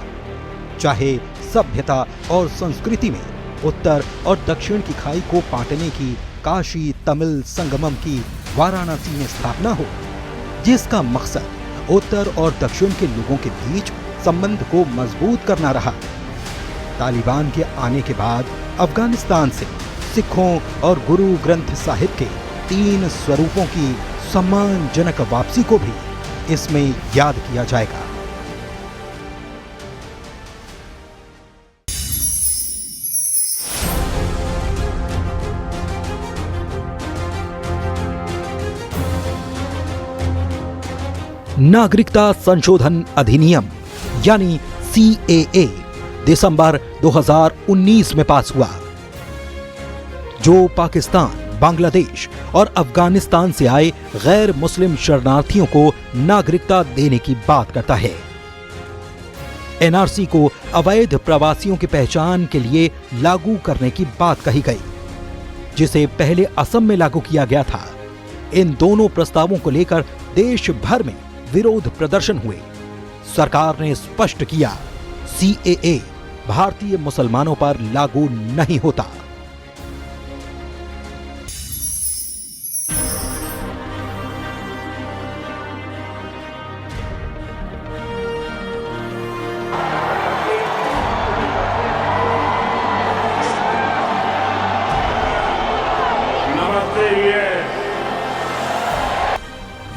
चाहे सभ्यता और संस्कृति में उत्तर और दक्षिण की खाई को बांटने की काशी तमिल संगमम की वाराणसी में स्थापना हो, जिसका मकसद उत्तर और दक्षिण के लोगों के बीच संबंध को मजबूत करना रहा। तालिबान के आने के बाद अफगानिस्तान से सिखों और गुरु ग्रंथ साहिब के 3 स्वरूपों की सम्मानजनक वापसी को भी इसमें याद किया जाएगा। नागरिकता संशोधन अधिनियम यानी CAA दिसंबर 2019 में पास हुआ, जो पाकिस्तान, बांग्लादेश और अफगानिस्तान से आए गैर मुस्लिम शरणार्थियों को नागरिकता देने की बात करता है। NRC को अवैध प्रवासियों की पहचान के लिए लागू करने की बात कही गई, जिसे पहले असम में लागू किया गया था। इन दोनों प्रस्तावों को लेकर देश भर में विरोध प्रदर्शन हुए। सरकार ने स्पष्ट किया, CAA भारतीय मुसलमानों पर लागू नहीं होता।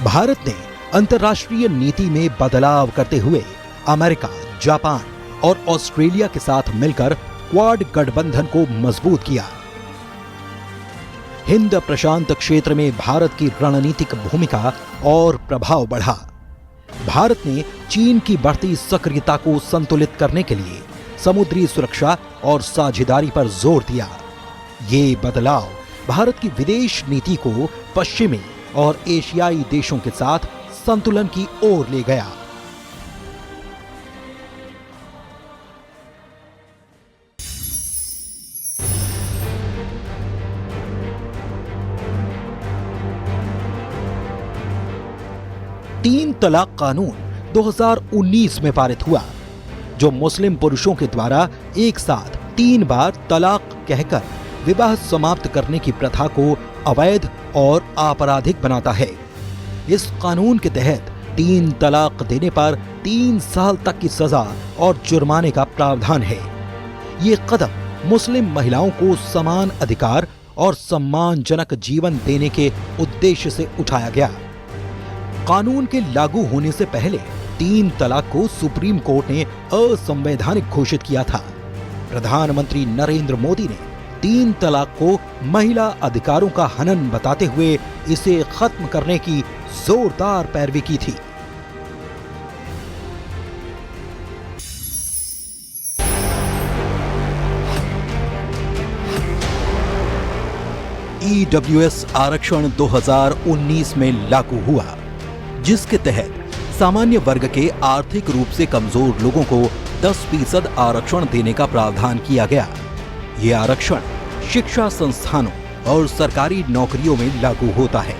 भारत ने अंतर्राष्ट्रीय नीति में बदलाव करते हुए अमेरिका, जापान और ऑस्ट्रेलिया के साथ मिलकर क्वाड गठबंधन को मजबूत किया। हिंद प्रशांत क्षेत्र में भारत की रणनीतिक भूमिका और प्रभाव बढ़ा। भारत ने चीन की बढ़ती सक्रियता को संतुलित करने के लिए समुद्री सुरक्षा और साझेदारी पर जोर दिया। ये बदलाव भारत की विदेश नीति को पश्चिमी और एशियाई देशों के साथ संतुलन की ओर ले गया। तीन तलाक कानून 2019 में पारित हुआ, जो मुस्लिम पुरुषों के द्वारा एक साथ 3 बार तलाक कहकर विवाह समाप्त करने की प्रथा को अवैध और आपराधिक बनाता है। इस कानून के तहत 3 तलाक देने पर 3 साल तक की सजा और जुर्माने का प्रावधान है। ये कदम मुस्लिम महिलाओं को समान अधिकार और सम्मानजनक जीवन देने के उद्देश्य से उठाया गया। कानून के लागू होने से पहले 3 तलाक को सुप्रीम कोर्ट ने असंवैधानिक घोषित किया था। प्रधानमंत्री नरेंद्र मोदी ने 3 तलाक को महिला अधिकारों का हनन बताते हुए इसे खत्म करने की जोरदार पैरवी की थी। ईडब्ल्यूएस आरक्षण 2019 में लागू हुआ, जिसके तहत सामान्य वर्ग के आर्थिक रूप से कमजोर लोगों को 10% आरक्षण देने का प्रावधान किया गया। ये आरक्षण शिक्षा संस्थानों और सरकारी नौकरियों में लागू होता है।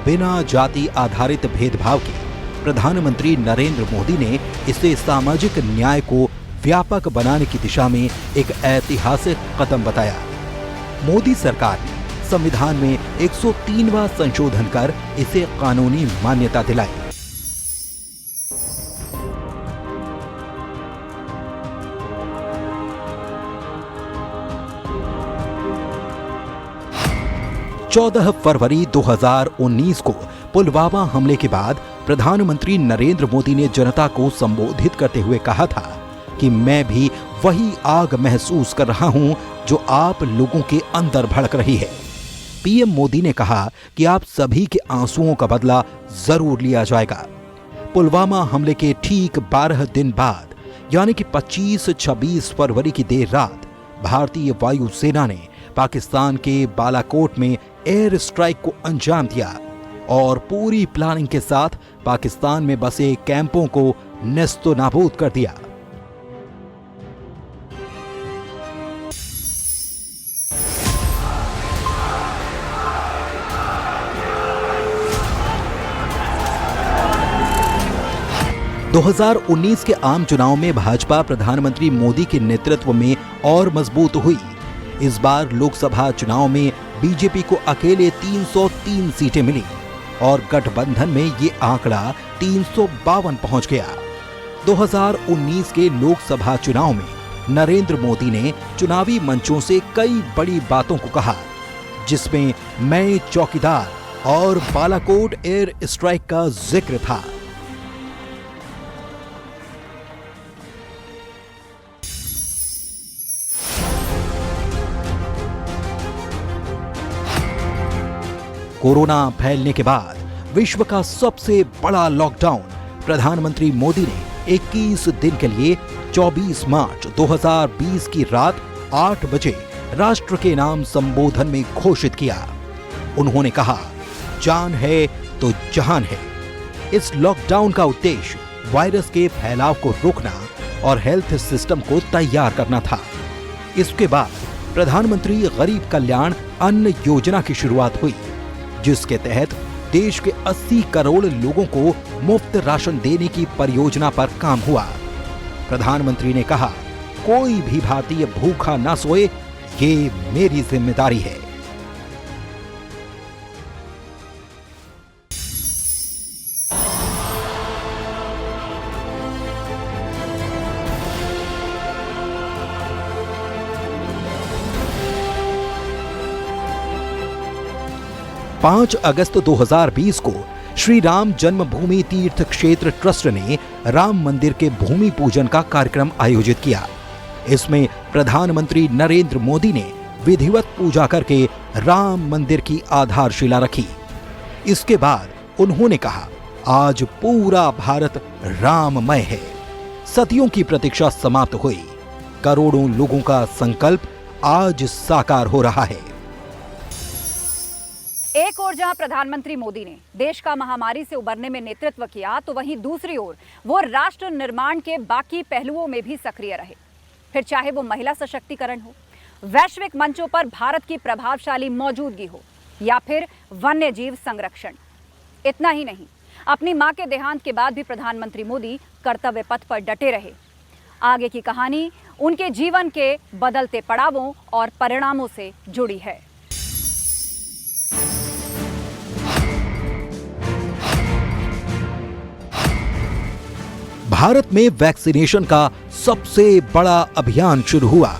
बिना जाति आधारित भेदभाव के प्रधानमंत्री नरेंद्र मोदी ने इसे सामाजिक न्याय को व्यापक बनाने की दिशा में एक ऐतिहासिक कदम बताया। मोदी सरकार ने संविधान में 103वां संशोधन कर इसे कानूनी मान्यता दिलाई। चौदह फरवरी 2019 को पुलवामा हमले के बाद प्रधानमंत्री नरेंद्र मोदी ने जनता को संबोधित करते हुए कहा था कि मैं भी वही आग महसूस कर रहा हूं जो आप लोगों के अंदर भड़क रही है। पीएम मोदी ने कहा कि आप सभी के आंसुओं का बदला जरूर लिया जाएगा। पुलवामा हमले के ठीक 12 दिन बाद यानी कि 25-26 फरवरी की देर रात भारतीय वायुसेना ने पाकिस्तान के बालाकोट में एयर स्ट्राइक को अंजाम दिया और पूरी प्लानिंग के साथ पाकिस्तान में बसे कैंपों को नेस्तनाबूद कर दिया। – 2019 के आम चुनाव में भाजपा प्रधानमंत्री मोदी के नेतृत्व में और मजबूत हुई। इस बार लोकसभा चुनाव में बीजेपी को अकेले 303 सीटें मिली और गठबंधन में ये आंकड़ा 352 पहुंच गया। 2019 के लोकसभा चुनाव में नरेंद्र मोदी ने चुनावी मंचों से कई बड़ी बातों को कहा, जिसमें मैं चौकीदार और बालाकोट एयर स्ट्राइक का जिक्र था। कोरोना फैलने के बाद विश्व का सबसे बड़ा लॉकडाउन प्रधानमंत्री मोदी ने 21 दिन के लिए 24 मार्च 2020 की रात 8 बजे राष्ट्र के नाम संबोधन में घोषित किया। उन्होंने कहा, जान है तो जहान है। इस लॉकडाउन का उद्देश्य वायरस के फैलाव को रोकना और हेल्थ सिस्टम को तैयार करना था। इसके बाद प्रधानमंत्री गरीब कल्याण अन्न योजना की शुरुआत हुई, जिसके तहत देश के 80 करोड़ लोगों को मुफ्त राशन देने की परियोजना पर काम हुआ। प्रधानमंत्री ने कहा, कोई भी भारतीय भूखा ना सोए, ये मेरी जिम्मेदारी है। पाँच अगस्त 2020 को श्री राम जन्मभूमि तीर्थ क्षेत्र ट्रस्ट ने राम मंदिर के भूमि पूजन का कार्यक्रम आयोजित किया। इसमें प्रधानमंत्री नरेंद्र मोदी ने विधिवत पूजा करके राम मंदिर की आधारशिला रखी। इसके बाद उन्होंने कहा, आज पूरा भारत राममय है। सदियों की प्रतीक्षा समाप्त हुई। करोड़ों लोगों का संकल्प आज साकार हो रहा है। एक ओर जहां प्रधानमंत्री मोदी ने देश का महामारी से उबरने में नेतृत्व किया, तो वहीं दूसरी ओर वो राष्ट्र निर्माण के बाकी पहलुओं में भी सक्रिय रहे। फिर चाहे वो महिला सशक्तिकरण हो, वैश्विक मंचों पर भारत की प्रभावशाली मौजूदगी हो, या फिर वन्य जीव संरक्षण। इतना ही नहीं, अपनी मां के देहांत के बाद भी प्रधानमंत्री मोदी कर्तव्य पथ पर डटे रहे। आगे की कहानी उनके जीवन के बदलते पड़ावों और परिणामों से जुड़ी है। भारत में वैक्सीनेशन का सबसे बड़ा अभियान शुरू हुआ।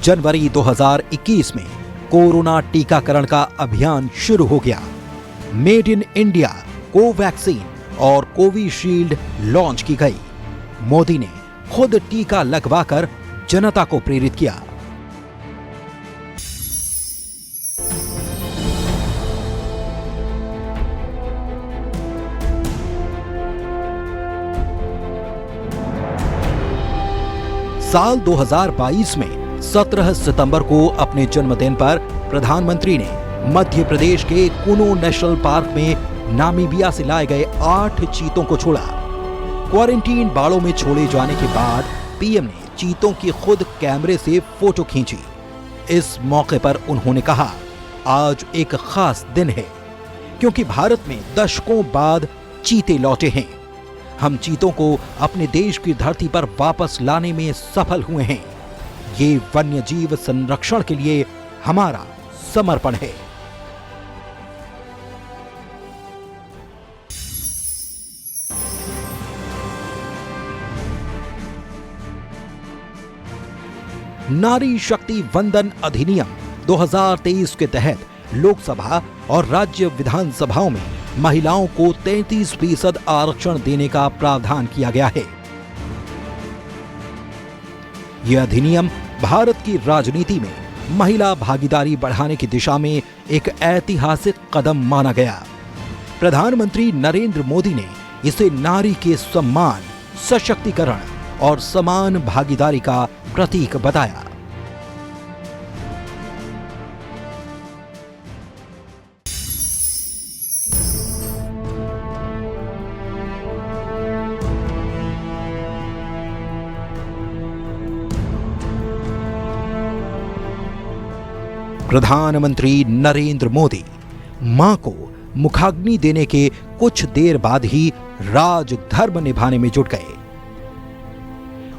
जनवरी 2021 में कोरोना टीकाकरण का अभियान शुरू हो गया। मेड इन इंडिया कोवैक्सीन और कोविशील्ड लॉन्च की गई। मोदी ने खुद टीका लगवाकर जनता को प्रेरित किया। साल 2022 में 17 सितंबर को अपने जन्मदिन पर प्रधानमंत्री ने मध्य प्रदेश के कुनो नेशनल पार्क में नामीबिया से लाए गए 8 चीतों को छोड़ा। क्वारंटीन बाड़ों में छोड़े जाने के बाद पीएम ने चीतों की खुद कैमरे से फोटो खींची। इस मौके पर उन्होंने कहा, आज एक खास दिन है क्योंकि भारत में दशकों बाद चीते लौटे हैं। हम चीतों को अपने देश की धरती पर वापस लाने में सफल हुए हैं। ये वन्यजीव संरक्षण के लिए हमारा समर्पण है। नारी शक्ति वंदन अधिनियम 2023 के तहत लोकसभा और राज्य विधानसभाओं में महिलाओं को 33% आरक्षण देने का प्रावधान किया गया है। यह अधिनियम भारत की राजनीति में महिला भागीदारी बढ़ाने की दिशा में एक ऐतिहासिक कदम माना गया। प्रधानमंत्री नरेंद्र मोदी ने इसे नारी के सम्मान, सशक्तिकरण और समान भागीदारी का प्रतीक बताया। प्रधानमंत्री नरेंद्र मोदी मां को मुखाग्नि देने के कुछ देर बाद ही राजधर्म निभाने में जुट गए।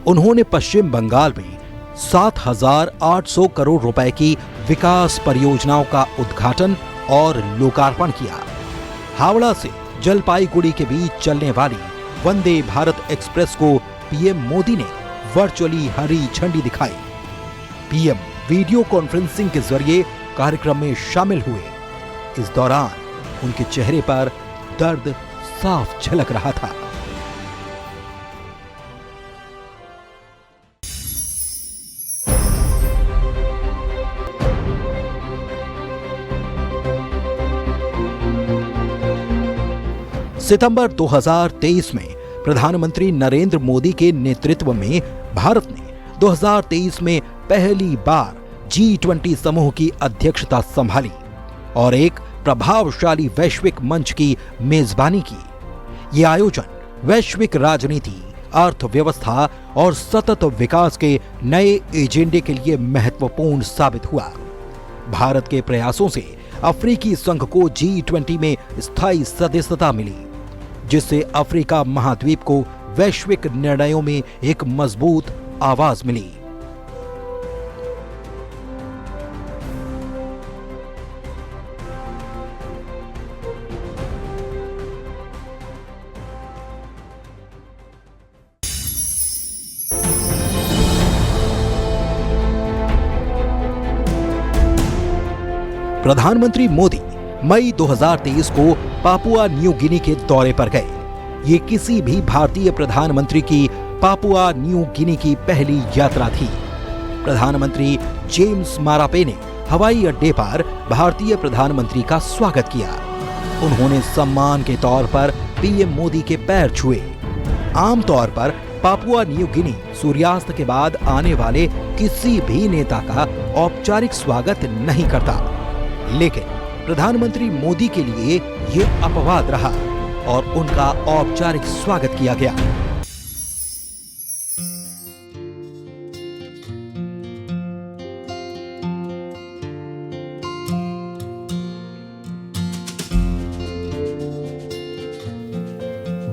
उन्होंने पश्चिम बंगाल में 7,800 करोड़ रुपए की विकास परियोजनाओं का उद्घाटन और लोकार्पण किया। हावड़ा से जलपाईगुड़ी के बीच चलने वाली वंदे भारत एक्सप्रेस को पीएम मोदी ने वर्चुअली हरी झंडी दिखाई। पीएम वीडियो कॉन्फ्रेंसिंग के जरिए कार्यक्रम में शामिल हुए। इस दौरान उनके चेहरे पर दर्द साफ झलक रहा था। सितंबर 2023 में प्रधानमंत्री नरेंद्र मोदी के नेतृत्व में भारत ने 2023 में पहली बार G20 समूह की अध्यक्षता संभाली और एक प्रभावशाली वैश्विक मंच की मेजबानी की। यह आयोजन वैश्विक राजनीति, अर्थव्यवस्था और सतत विकास के नए एजेंडे के लिए महत्वपूर्ण साबित हुआ। भारत के प्रयासों से अफ्रीकी संघ को G20 में स्थायी सदस्यता मिली, जिससे अफ्रीका महाद्वीप को वैश्विक निर्णयों में एक मजबूत आवाज मिली। प्रधानमंत्री मोदी मई 2023 को पापुआ न्यू गिनी के दौरे पर गए। ये किसी भी भारतीय प्रधानमंत्री की पापुआ न्यू गिनी की पहली यात्रा थी। प्रधानमंत्री जेम्स मारापे ने हवाई अड्डे पर भारतीय प्रधानमंत्री का स्वागत किया। उन्होंने सम्मान के तौर पर पीएम मोदी के पैर छुए। आमतौर पर पापुआ न्यू गिनी सूर्यास्त के बाद आने वाले किसी भी नेता का औपचारिक स्वागत नहीं करता, लेकिन प्रधानमंत्री मोदी के लिए यह अपवाद रहा और उनका औपचारिक स्वागत किया गया।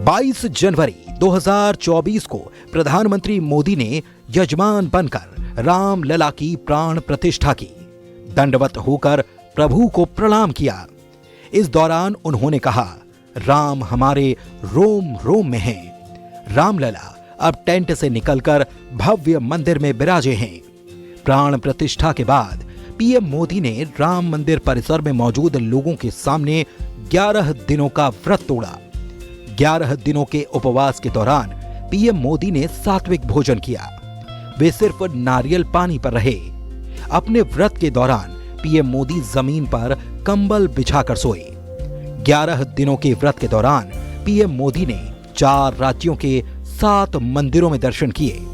22 जनवरी 2024 को प्रधानमंत्री मोदी ने यजमान बनकर रामलला की प्राण प्रतिष्ठा की, दंडवत होकर प्रभु को प्रणाम किया। इस दौरान उन्होंने कहा, राम हमारे रोम रोम में हैं। रामलला अब टेंट से निकलकर भव्य मंदिर में विराजे हैं। प्राण प्रतिष्ठा के बाद पीएम मोदी ने राम मंदिर परिसर में मौजूद लोगों के सामने 11 दिनों का व्रत तोड़ा। 11 दिनों के उपवास के दौरान पीएम मोदी ने सात्विक भोजन किया। वे सिर्फ नारियल पानी पर रहे। अपने व्रत के दौरान पीएम मोदी जमीन पर कंबल बिछाकर सोए। 11 दिनों के व्रत के दौरान पीएम मोदी ने 4 राज्यों के 7 मंदिरों में दर्शन किए। –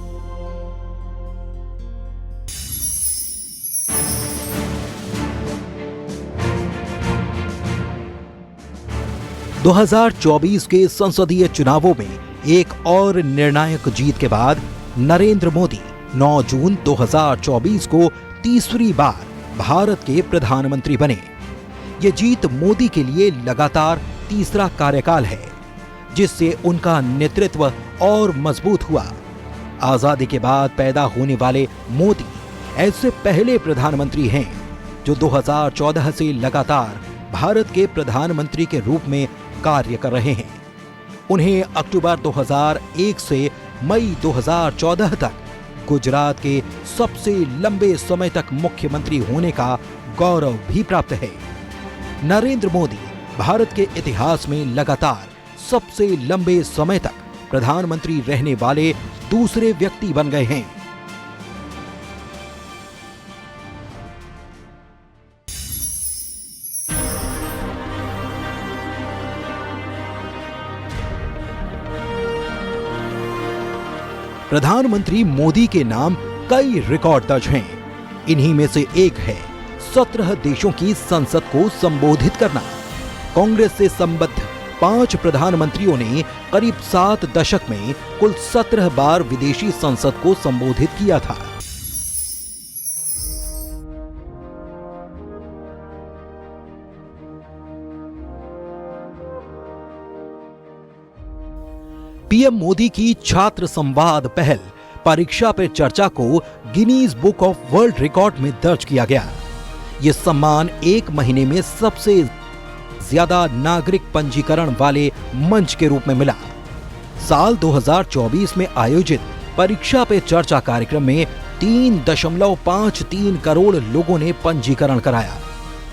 2024 के संसदीय चुनावों में एक और निर्णायक जीत के बाद नरेंद्र मोदी 9 जून 2024 को तीसरी बार भारत के प्रधानमंत्री बने। ये जीत मोदी के लिए लगातार तीसरा कार्यकाल है, जिससे उनका नेतृत्व और मजबूत हुआ। आजादी के बाद पैदा होने वाले मोदी ऐसे पहले प्रधानमंत्री हैं जो 2014 से लगातार भारत के प्रधानमंत्री के रूप में कार्य कर रहे हैं। उन्हें अक्टूबर 2001 से मई 2014 तक गुजरात के सबसे लंबे समय तक मुख्यमंत्री होने का गौरव भी प्राप्त है। नरेंद्र मोदी भारत के इतिहास में लगातार सबसे लंबे समय तक प्रधानमंत्री रहने वाले दूसरे व्यक्ति बन गए हैं। प्रधानमंत्री मोदी के नाम कई रिकॉर्ड दर्ज हैं। इन्हीं में से एक है 17 देशों की संसद को संबोधित करना। कांग्रेस से संबद्ध 5 प्रधानमंत्रियों ने करीब 7 दशक में कुल 17 बार विदेशी संसद को संबोधित किया था। पीएम मोदी की छात्र संवाद पहल परीक्षा पे चर्चा को Guinness book of world record में दर्ज किया गया। यह सम्मान 1 महीने में सबसे ज्यादा नागरिक पंजीकरण वाले मंच के रूप में मिला। साल 2024 में आयोजित परीक्षा पे चर्चा कार्यक्रम में 3.53 करोड़ लोगों ने पंजीकरण कराया,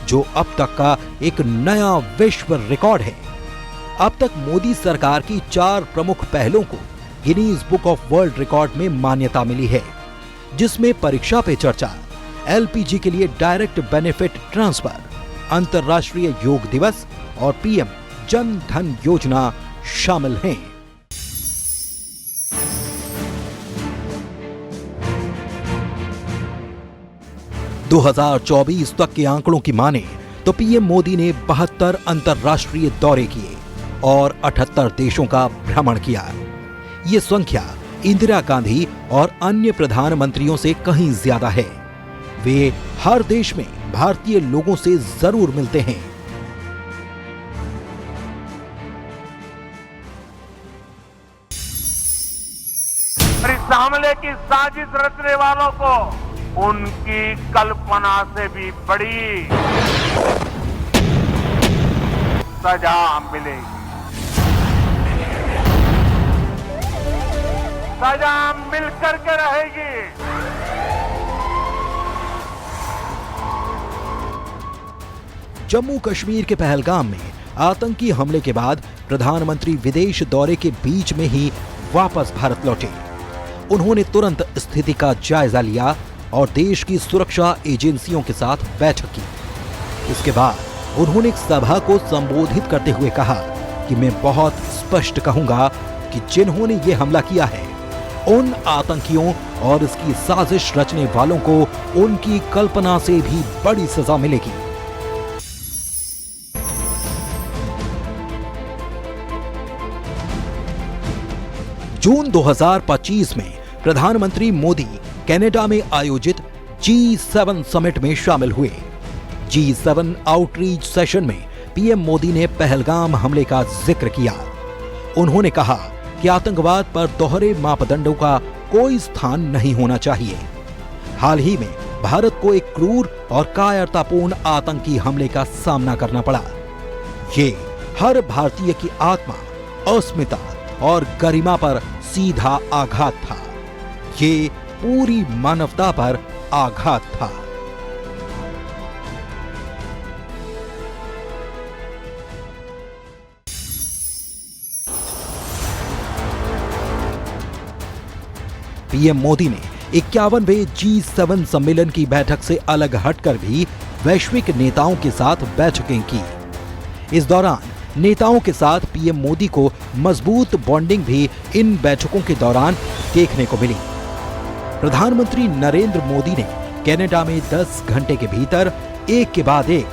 जो अब तक का एक नया विश्व रिकॉर्ड है। अब तक मोदी सरकार की 4 प्रमुख पहलों को Guinness book of world record में मान्यता मिली है, जिसमें परीक्षा पे चर्चा, एलपीजी के लिए डायरेक्ट बेनिफिट ट्रांसफर, अंतर्राष्ट्रीय योग दिवस और पीएम जन धन योजना शामिल हैं। – 2024 तक के आंकड़ों की माने तो पीएम मोदी ने 72 अंतर्राष्ट्रीय दौरे किए और 78 देशों का भ्रमण किया। ये संख्या इंदिरा गांधी और अन्य प्रधानमंत्रियों से कहीं ज्यादा है। वे हर देश में भारतीय लोगों से जरूर मिलते हैं। इस हमले की साजिश रचने वालों को उनकी कल्पना से भी बड़ी सजा मिलेगी। सजा मिलकर के रहेगी। जम्मू कश्मीर के पहलगाम में आतंकी हमले के बाद प्रधानमंत्री विदेश दौरे के बीच में ही वापस भारत लौटे। उन्होंने तुरंत स्थिति का जायजा लिया और देश की सुरक्षा एजेंसियों के साथ बैठक की। इसके बाद उन्होंने एक सभा को संबोधित करते हुए कहा कि मैं बहुत स्पष्ट कहूंगा कि जिन्होंने ये हमला किया है, उन आतंकियों और इसकी साजिश रचने वालों को उनकी कल्पना से भी बड़ी सजा मिलेगी। जून 2025 में प्रधानमंत्री मोदी कनाडा में आयोजित G7 समिट में शामिल हुए। G7 आउटरीच सेशन में पीएम मोदी ने पहलगाम हमले का जिक्र किया। उन्होंने कहा कि आतंकवाद पर दोहरे मापदंडों का कोई स्थान नहीं होना चाहिए। हाल ही में भारत को एक क्रूर और कायरतापूर्ण आतंकी हमले का सामना करना पड़ा। ये हर भारतीय की आत्मा, अस्मिता और गरिमा पर सीधा आघात था। ये पूरी मानवता पर आघात था। पीएम मोदी ने 51वें G7 सम्मेलन की बैठक से अलग हटकर भी वैश्विक नेताओं के साथ बैठकें की। इस दौरान नेताओं के साथ पीएम मोदी को मजबूत बॉन्डिंग भी इन बैठकों के दौरान देखने को मिली। प्रधानमंत्री नरेंद्र मोदी ने कनाडा में 10 घंटे के भीतर एक के बाद एक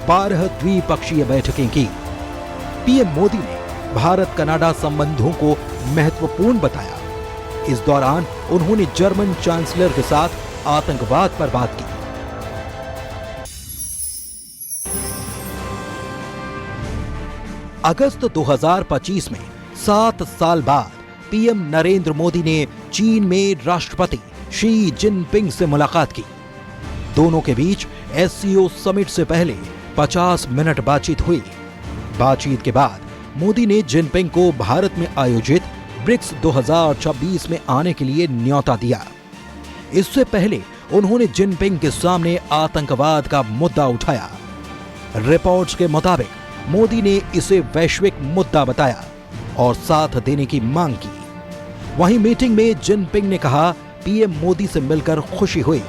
12 द्विपक्षीय बैठकें की। पीएम मोदी ने भारत कनाडा संबंधों को महत्वपूर्ण बताया। इस दौरान उन्होंने जर्मन चांसलर के साथ आतंकवाद पर बात की। अगस्त 2025 में 7 साल बाद पीएम नरेंद्र मोदी ने चीन में राष्ट्रपति शी जिनपिंग से मुलाकात की। दोनों के बीच एससीओ समिट से पहले 50 मिनट बातचीत हुई। बातचीत के बाद मोदी ने जिनपिंग को भारत में आयोजित ब्रिक्स 2026 में आने के लिए न्योता दिया। इससे पहले उन्होंने जिनपिंग के सामने आतंकवाद का मुद्दा उठाया। रिपोर्ट्स के मुताबिक मोदी ने इसे वैश्विक मुद्दा बताया और साथ देने की मांग की। वहीं मीटिंग में जिनपिंग ने कहा, पीएम मोदी से मिलकर खुशी हुई।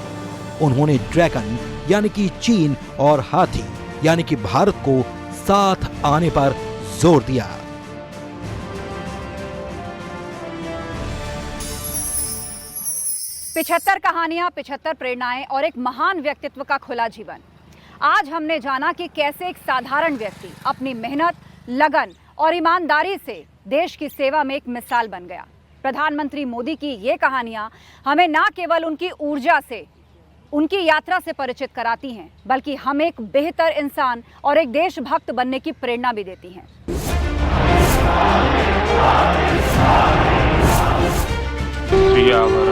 उन्होंने ड्रैगन यानी कि चीन और हाथी यानी कि भारत को साथ आने पर जोर दिया। पिछहत्तर कहानियां, 75 प्रेरणाएं और एक महान व्यक्तित्व का खुला जीवन। आज हमने जाना कि कैसे एक साधारण व्यक्ति अपनी मेहनत, लगन और ईमानदारी से देश की सेवा में एक मिसाल बन गया। प्रधानमंत्री मोदी की ये कहानियां हमें न केवल उनकी ऊर्जा से, उनकी यात्रा से परिचित कराती हैं, बल्कि हमें एक बेहतर इंसान और एक देशभक्त बनने की प्रेरणा भी देती हैं। सियावर